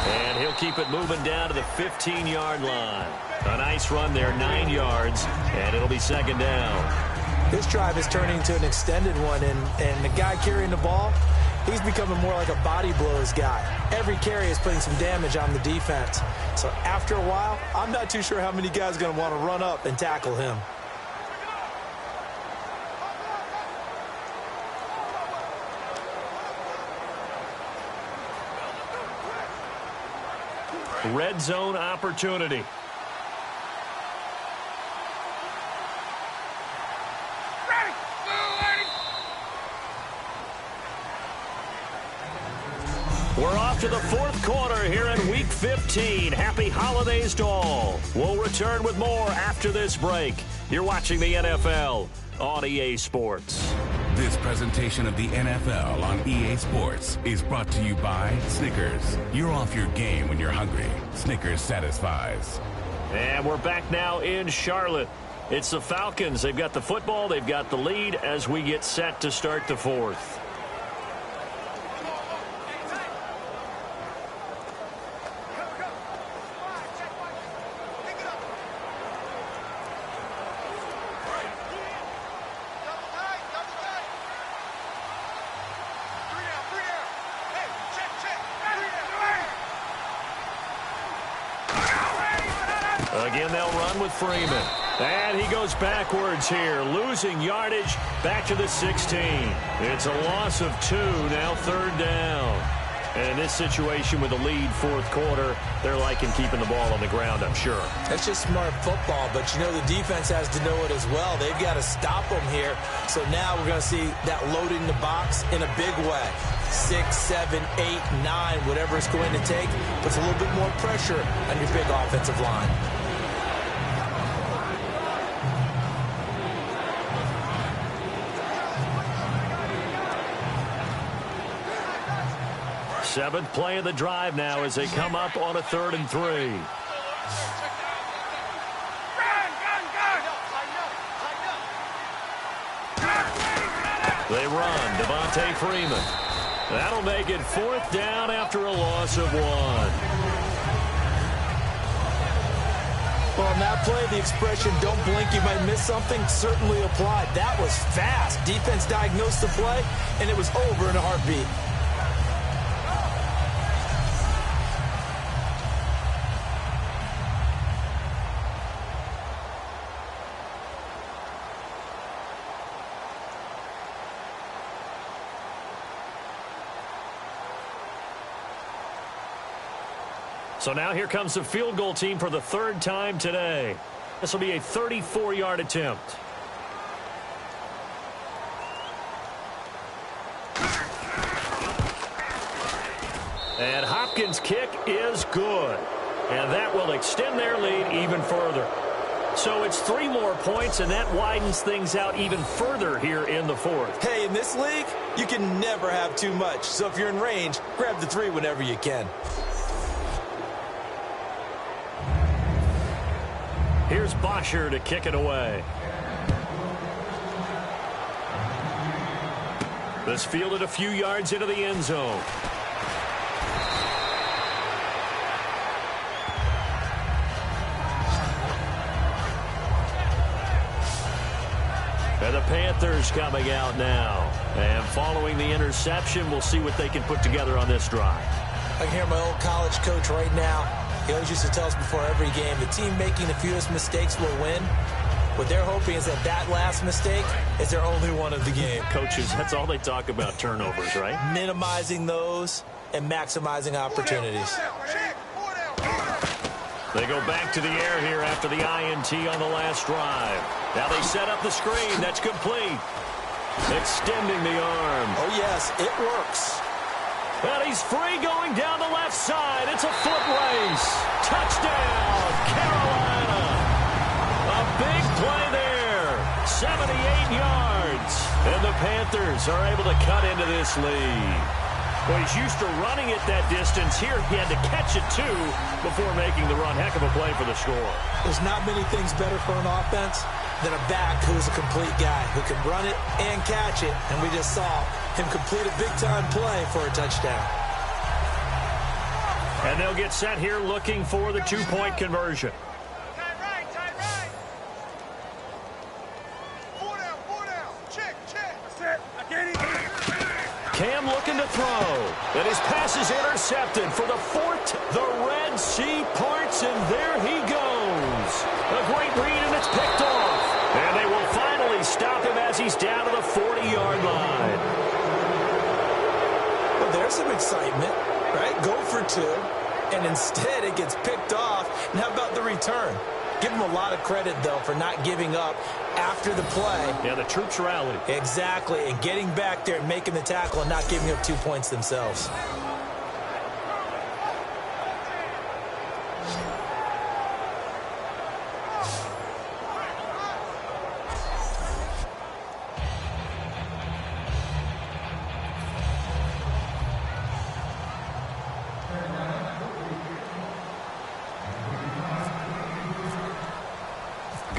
And he'll keep it moving down to the 15-yard line. A nice run there, 9 yards, and it'll be second down. This drive is turning into an extended one, and the guy carrying the ball, he's becoming more like a body blows guy. Every carry is putting some damage on the defense. So after a while, I'm not too sure how many guys are going to want to run up and tackle him. Red zone opportunity. We're off after the fourth quarter here in Week 15. Happy holidays to all. We'll return with more after this break. You're watching the NFL on EA Sports. This presentation of the NFL on EA Sports is brought to you by Snickers. You're off your game when you're hungry. Snickers satisfies. And we're back now in Charlotte. It's the Falcons. They've got the football. They've got the lead as we get set to start the fourth. Again, they'll run with Freeman. And he goes backwards here, losing yardage back to the 16. It's a loss of 2, now third down. And in this situation with the lead fourth quarter, they're liking keeping the ball on the ground, I'm sure. That's just smart football, but you know the defense has to know it as well. They've got to stop them here. So now we're going to see that loading the box in a big way. 6, 7, 8, 9, whatever it's going to take, puts a little bit more pressure on your big offensive line. Seventh play of the drive now as they come up on a 3rd and 3. They run. Devontae Freeman. That'll make it 4th down after a loss of 1. Well, on that play, the expression, don't blink, you might miss something, certainly applied. That was fast. Defense diagnosed the play, and it was over in a heartbeat. So now here comes the field goal team for the 3rd time today. This will be a 34-yard attempt. And Hopkins' kick is good. And that will extend their lead even further. So it's 3 more points, and that widens things out even further here in the 4th. Hey, in this league, you can never have too much. So if you're in range, grab the 3 whenever you can. Here's Bosher to kick it away. This fielded a few yards into the end zone. And the Panthers coming out now. And following the interception, we'll see what they can put together on this drive. I can hear my old college coach right now. He always used to tell us before every game, the team making the fewest mistakes will win. What they're hoping is that last mistake is their only one of the game. Coaches, that's all they talk about, turnovers, right? Minimizing those and maximizing opportunities. They go back to the air here after the INT on the last drive. Now they set up the screen. That's complete. Extending the arm. Oh, yes, it works. And he's free going down the left side. It's a foot race. Touchdown, Carolina. A big play there. 78 yards. And the Panthers are able to cut into this lead. Well, he's used to running it that distance. Here he had to catch it, too, before making the run. Heck of a play for the score. There's not many things better for an offense than a back who's a complete guy, who can run it and catch it. And we just saw him complete a big-time play for a touchdown. And they'll get set here looking for the 2-point conversion. Tight right. Four down. Check. That's it. I get it. Cam looking to throw. And his pass is intercepted for the 4th. The Red Sea parts, and there he goes. A great read, and it's picked off. And they will finally stop him as he's down to the 40-yard line. Well, there's some excitement, right? Go for 2, and instead it gets picked off. And how about the return? Give him a lot of credit, though, for not giving up after the play. Yeah, the troops rallied. Exactly, and getting back there and making the tackle and not giving up 2 points themselves.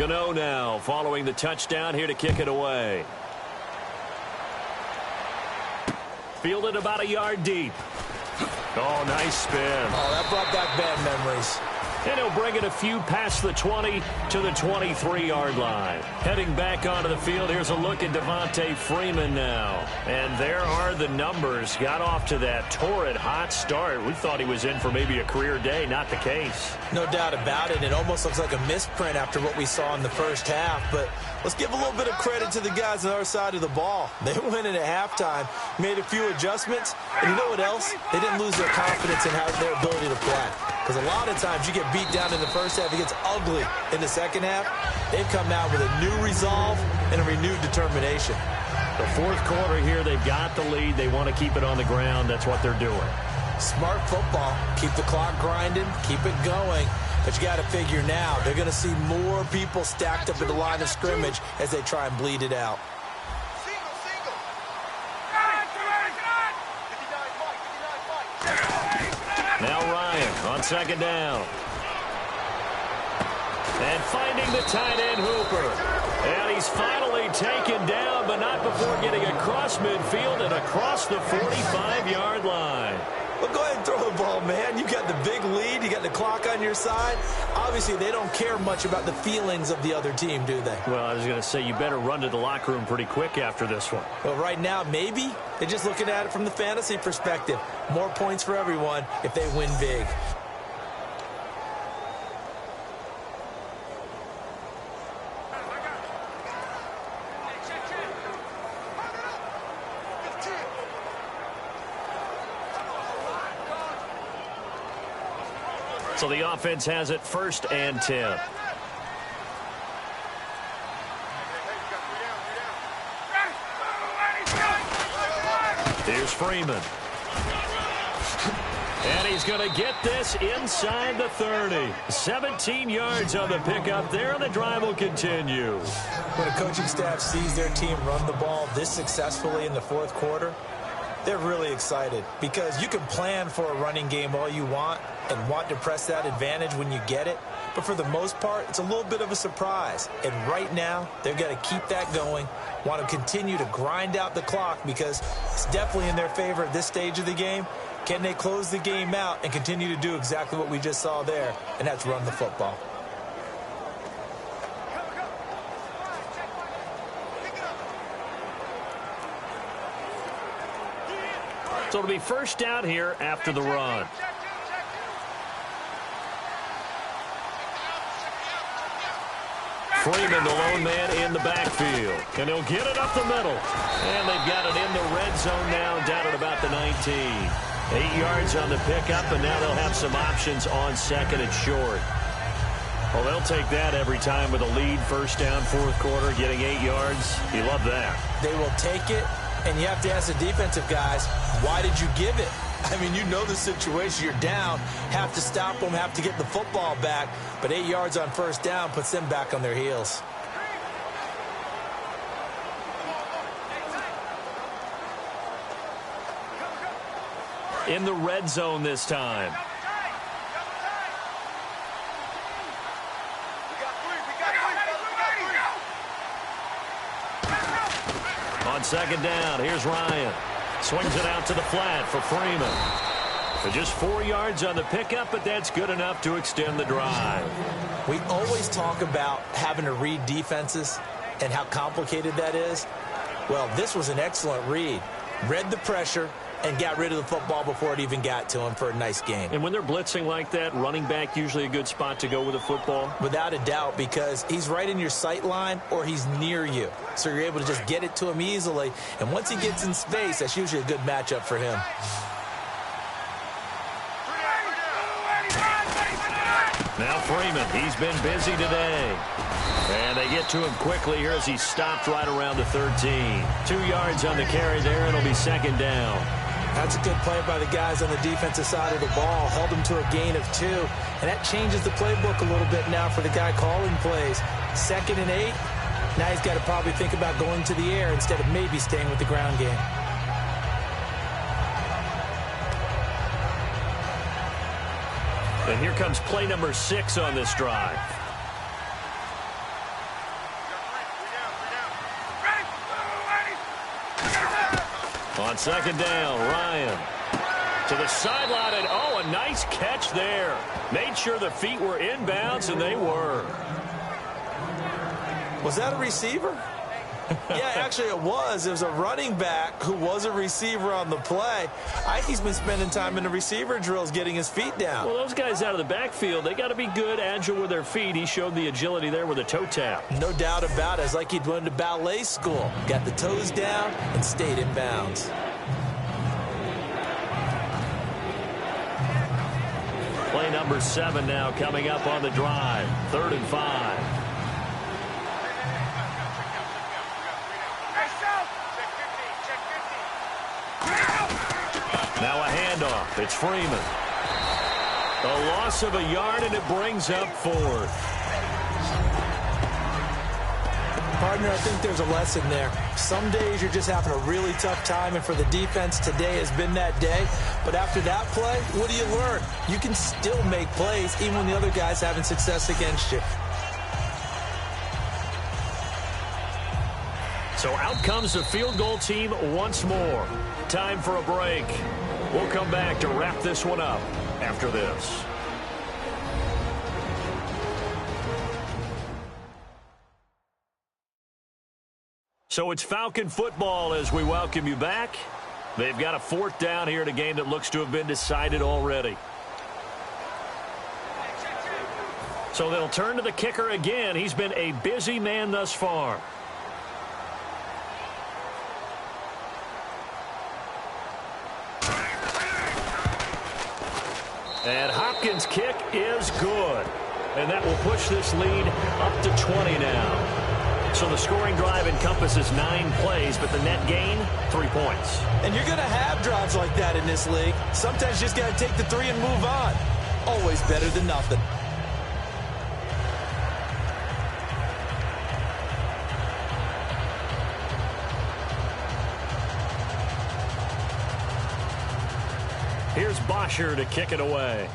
Gano now following the touchdown here to kick it away. Fielded about a yard deep. Oh, nice spin. Oh, that brought back bad memories. And he'll bring it a few past the 20 to the 23-yard line. Heading back onto the field, here's a look at Devontae Freeman now. And there are the numbers. Got off to that torrid hot start. We thought he was in for maybe a career day. Not the case. No doubt about it. It almost looks like a misprint after what we saw in the first half. But let's give a little bit of credit to the guys on our side of the ball. They went in at halftime, made a few adjustments. And you know what else? They didn't lose their confidence in their ability to play. Because a lot of times you get beat down in the first half, it gets ugly in the second half. They've come out with a new resolve and a renewed determination. The fourth quarter here, they've got the lead. They want to keep it on the ground. That's what they're doing. Smart football. Keep the clock grinding. Keep it going. But you got to figure now, they're going to see more people stacked up at the line of scrimmage as they try and bleed it out. Now Ryan on second down. And finding the tight end Hooper. And he's finally taken down, but not before getting across midfield and across the 45-yard line. Well, go ahead and throw the ball, man. You got the big lead. You got the clock on your side. Obviously, they don't care much about the feelings of the other team, do they? Well, I was going to say, you better run to the locker room pretty quick after this one. Well, right now, maybe. They're just looking at it from the fantasy perspective. More points for everyone if they win big. So the offense has it 1st and 10. Here's Freeman. And he's going to get this inside the 30. 17 yards on the pickup there, and the drive will continue. When a coaching staff sees their team run the ball this successfully in the fourth quarter, they're really excited because you can plan for a running game all you want and want to press that advantage when you get it. But for the most part, it's a little bit of a surprise. And right now, they've got to keep that going, want to continue to grind out the clock because it's definitely in their favor at this stage of the game. Can they close the game out and continue to do exactly what we just saw there, and that's run the football? So it'll be first down here after the run. Freeman, the lone man in the backfield. And he'll get it up the middle. And they've got it in the red zone now, down at about the 19. 8 yards on the pickup, and now they'll have some options on second and short. Well, they'll take that every time with a lead, first down, fourth quarter, getting 8 yards. You love that. They will take it, and you have to ask the defensive guys, why did you give it? I mean, you know the situation. You're down, have to stop them, have to get the football back. But 8 yards on first down puts them back on their heels. In the red zone this time. On second down, here's Ryan. Swings it out to the flat for Freeman. For just 4 yards on the pickup, but that's good enough to extend the drive. We always talk about having to read defenses and how complicated that is. Well, this was an excellent read. Read the pressure and got rid of the football before it even got to him for a nice game. And when they're blitzing like that, running back usually a good spot to go with a football? Without a doubt, because he's right in your sight line or he's near you. So you're able to just get it to him easily. And once he gets in space, that's usually a good matchup for him. Now Freeman, he's been busy today. And they get to him quickly here as he's stopped right around the 13. 2 yards on the carry there, and it'll be second down. That's a good play by the guys on the defensive side of the ball. Held them to a gain of 2. And that changes the playbook a little bit now for the guy calling plays. 2nd and 8. Now he's got to probably think about going to the air instead of maybe staying with the ground game. And here comes play number 6 on this drive. On second down, Ryan to the sideline, and oh, a nice catch there. Made sure the feet were inbounds, and they were. Was that a receiver? Yeah, actually it was. It was a running back who was a receiver on the play. I think he's been spending time in the receiver drills getting his feet down. Well, those guys out of the backfield, they got to be good, agile with their feet. He showed the agility there with a toe tap. No doubt about it. It's like he'd went to ballet school. Got the toes down and stayed in bounds. Play number 7 now coming up on the drive. 3rd and 5. Now a handoff. It's Freeman. A loss of a yard, and it brings up 4th. Partner, I think there's a lesson there. Some days you're just having a really tough time, and for the defense, today has been that day. But after that play, what do you learn? You can still make plays even when the other guy's having success against you. So out comes the field goal team once more. Time for a break. We'll come back to wrap this one up after this. So it's Falcon football as we welcome you back. They've got a 4th down here in a game that looks to have been decided already. So they'll turn to the kicker again. He's been a busy man thus far. And Hopkins' kick is good. And that will push this lead up to 20 now. So the scoring drive encompasses 9 plays, but the net gain, 3 points. And you're going to have drives like that in this league. Sometimes you just got to take the 3 and move on. Always better than nothing. Here's Bosher to kick it away.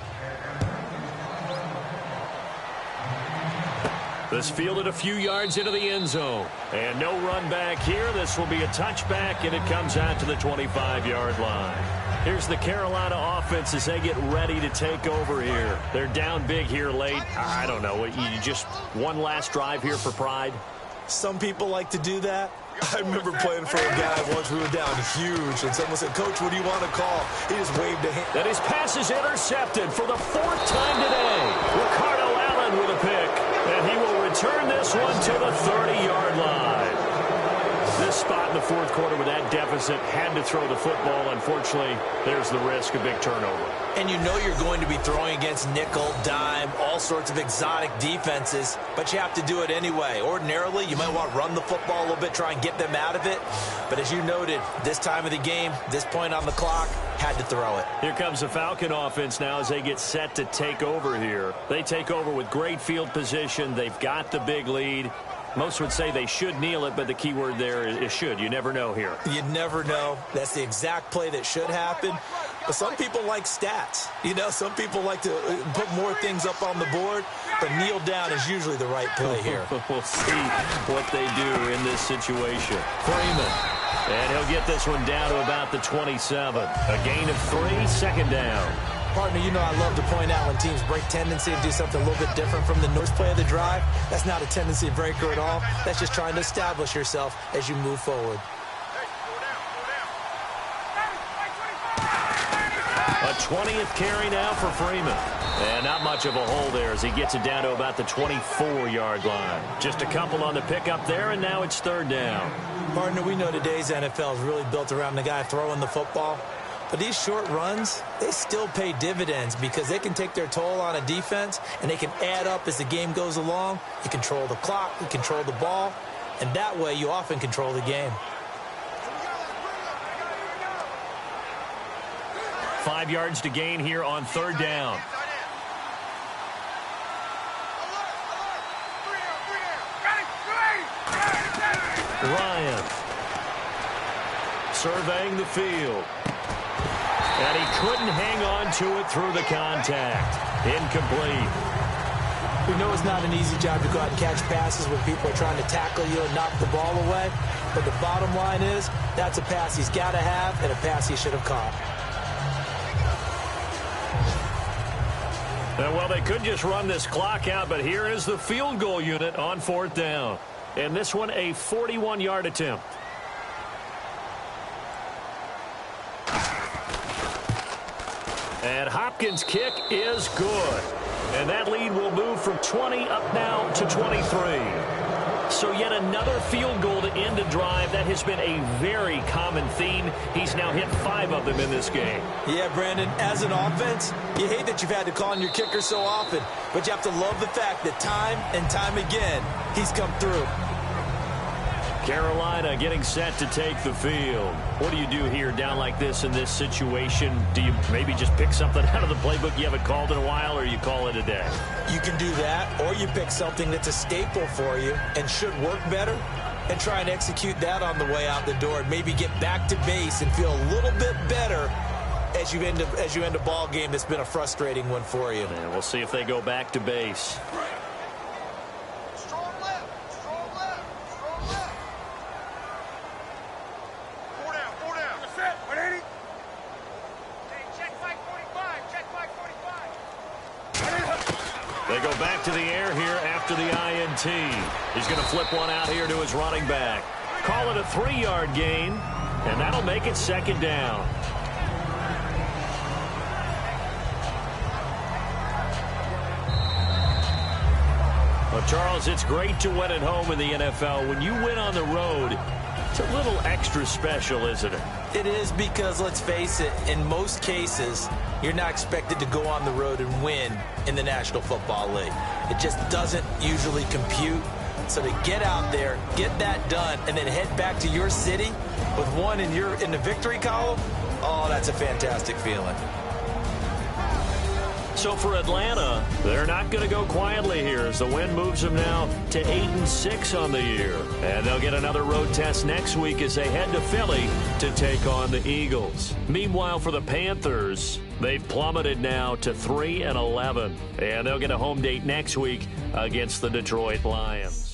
This fielded a few yards into the end zone. And no run back here. This will be a touchback, and it comes out to the 25-yard line. Here's the Carolina offense as they get ready to take over here. They're down big here late. I don't know. You just one last drive here for pride? Some people like to do that. I remember playing for a guy once we were down huge, and someone said, "Coach, what do you want to call?" He just waved a hand. And his pass is intercepted for the 4th time today. Ricardo Allen with a pick, and he will return this one to the 30-yard line. This spot in the 4th quarter with that deficit had to throw the football. Unfortunately, there's the risk of big turnover. And you know you're going to be throwing against nickel, dime, all sorts of exotic defenses, but you have to do it anyway. Ordinarily, you might want to run the football a little bit, try and get them out of it. But as you noted, this time of the game, this point on the clock, had to throw it. Here comes the Falcon offense now as they get set to take over here. They take over with great field position. They've got the big lead. Most would say they should kneel it, but the key word there is should. You never know here. You never know. That's the exact play that should happen. But some people like stats. You know, some people like to put more things up on the board, but kneel down is usually the right play here. We'll see what they do in this situation. Freeman. And he'll get this one down to about the 27. A gain of 3, 2nd down. Partner, you know I love to point out when teams break tendency and do something a little bit different from the nose play of the drive. That's not a tendency breaker at all. That's just trying to establish yourself as you move forward. A 20th carry now for Freeman. And not much of a hole there as he gets it down to about the 24-yard line. Just a couple on the pickup there, and now it's 3rd down. Partner, we know today's NFL is really built around the guy throwing the football. But these short runs, they still pay dividends because they can take their toll on a defense, and they can add up as the game goes along. You control the clock, you control the ball, and that way you often control the game. 5 yards to gain here on 3rd down. Ryan surveying the field. And he couldn't hang on to it through the contact. Incomplete. We know it's not an easy job to go out and catch passes when people are trying to tackle you and knock the ball away. But the bottom line is, that's a pass he's got to have and a pass he should have caught. Well, they could just run this clock out, but here is the field goal unit on 4th down. And this one, a 41-yard attempt. And Hopkins' kick is good. And that lead will move from 20 up now to 23. So yet another field goal to end a drive. That has been a very common theme. He's now hit 5 of them in this game. Yeah, Brandon, as an offense, you hate that you've had to call on your kicker so often, but you have to love the fact that time and time again, he's come through. Carolina getting set to take the field. What do you do here down like this in this situation? Do you maybe just pick something out of the playbook you haven't called in a while, or you call it a day? You can do that, or you pick something that's a staple for you and should work better and try and execute that on the way out the door and maybe get back to base and feel a little bit better as you end a ball game that's been a frustrating one for you. And we'll see if they go back to base. Strong left. Strong left. Strong left. 4 down. 4 down. Set. 180. Hey, check flag 45. Check flag 45. They go back to the air here after the INT. He's going to flip one out here to his running back. Call it a 3-yard gain, and that'll make it 2nd down. Well, Charles, it's great to win at home in the NFL. When you win on the road, it's a little extra special, isn't it? It is, because, let's face it, in most cases, you're not expected to go on the road and win in the National Football League. It just doesn't usually compute. So to get out there, get that done, and then head back to your city with one in the victory column, oh, that's a fantastic feeling. So for Atlanta, they're not going to go quietly here as the win moves them now to 8-6 on the year. And they'll get another road test next week as they head to Philly to take on the Eagles. Meanwhile, for the Panthers, they've plummeted now to 3-11. And they'll get a home date next week against the Detroit Lions.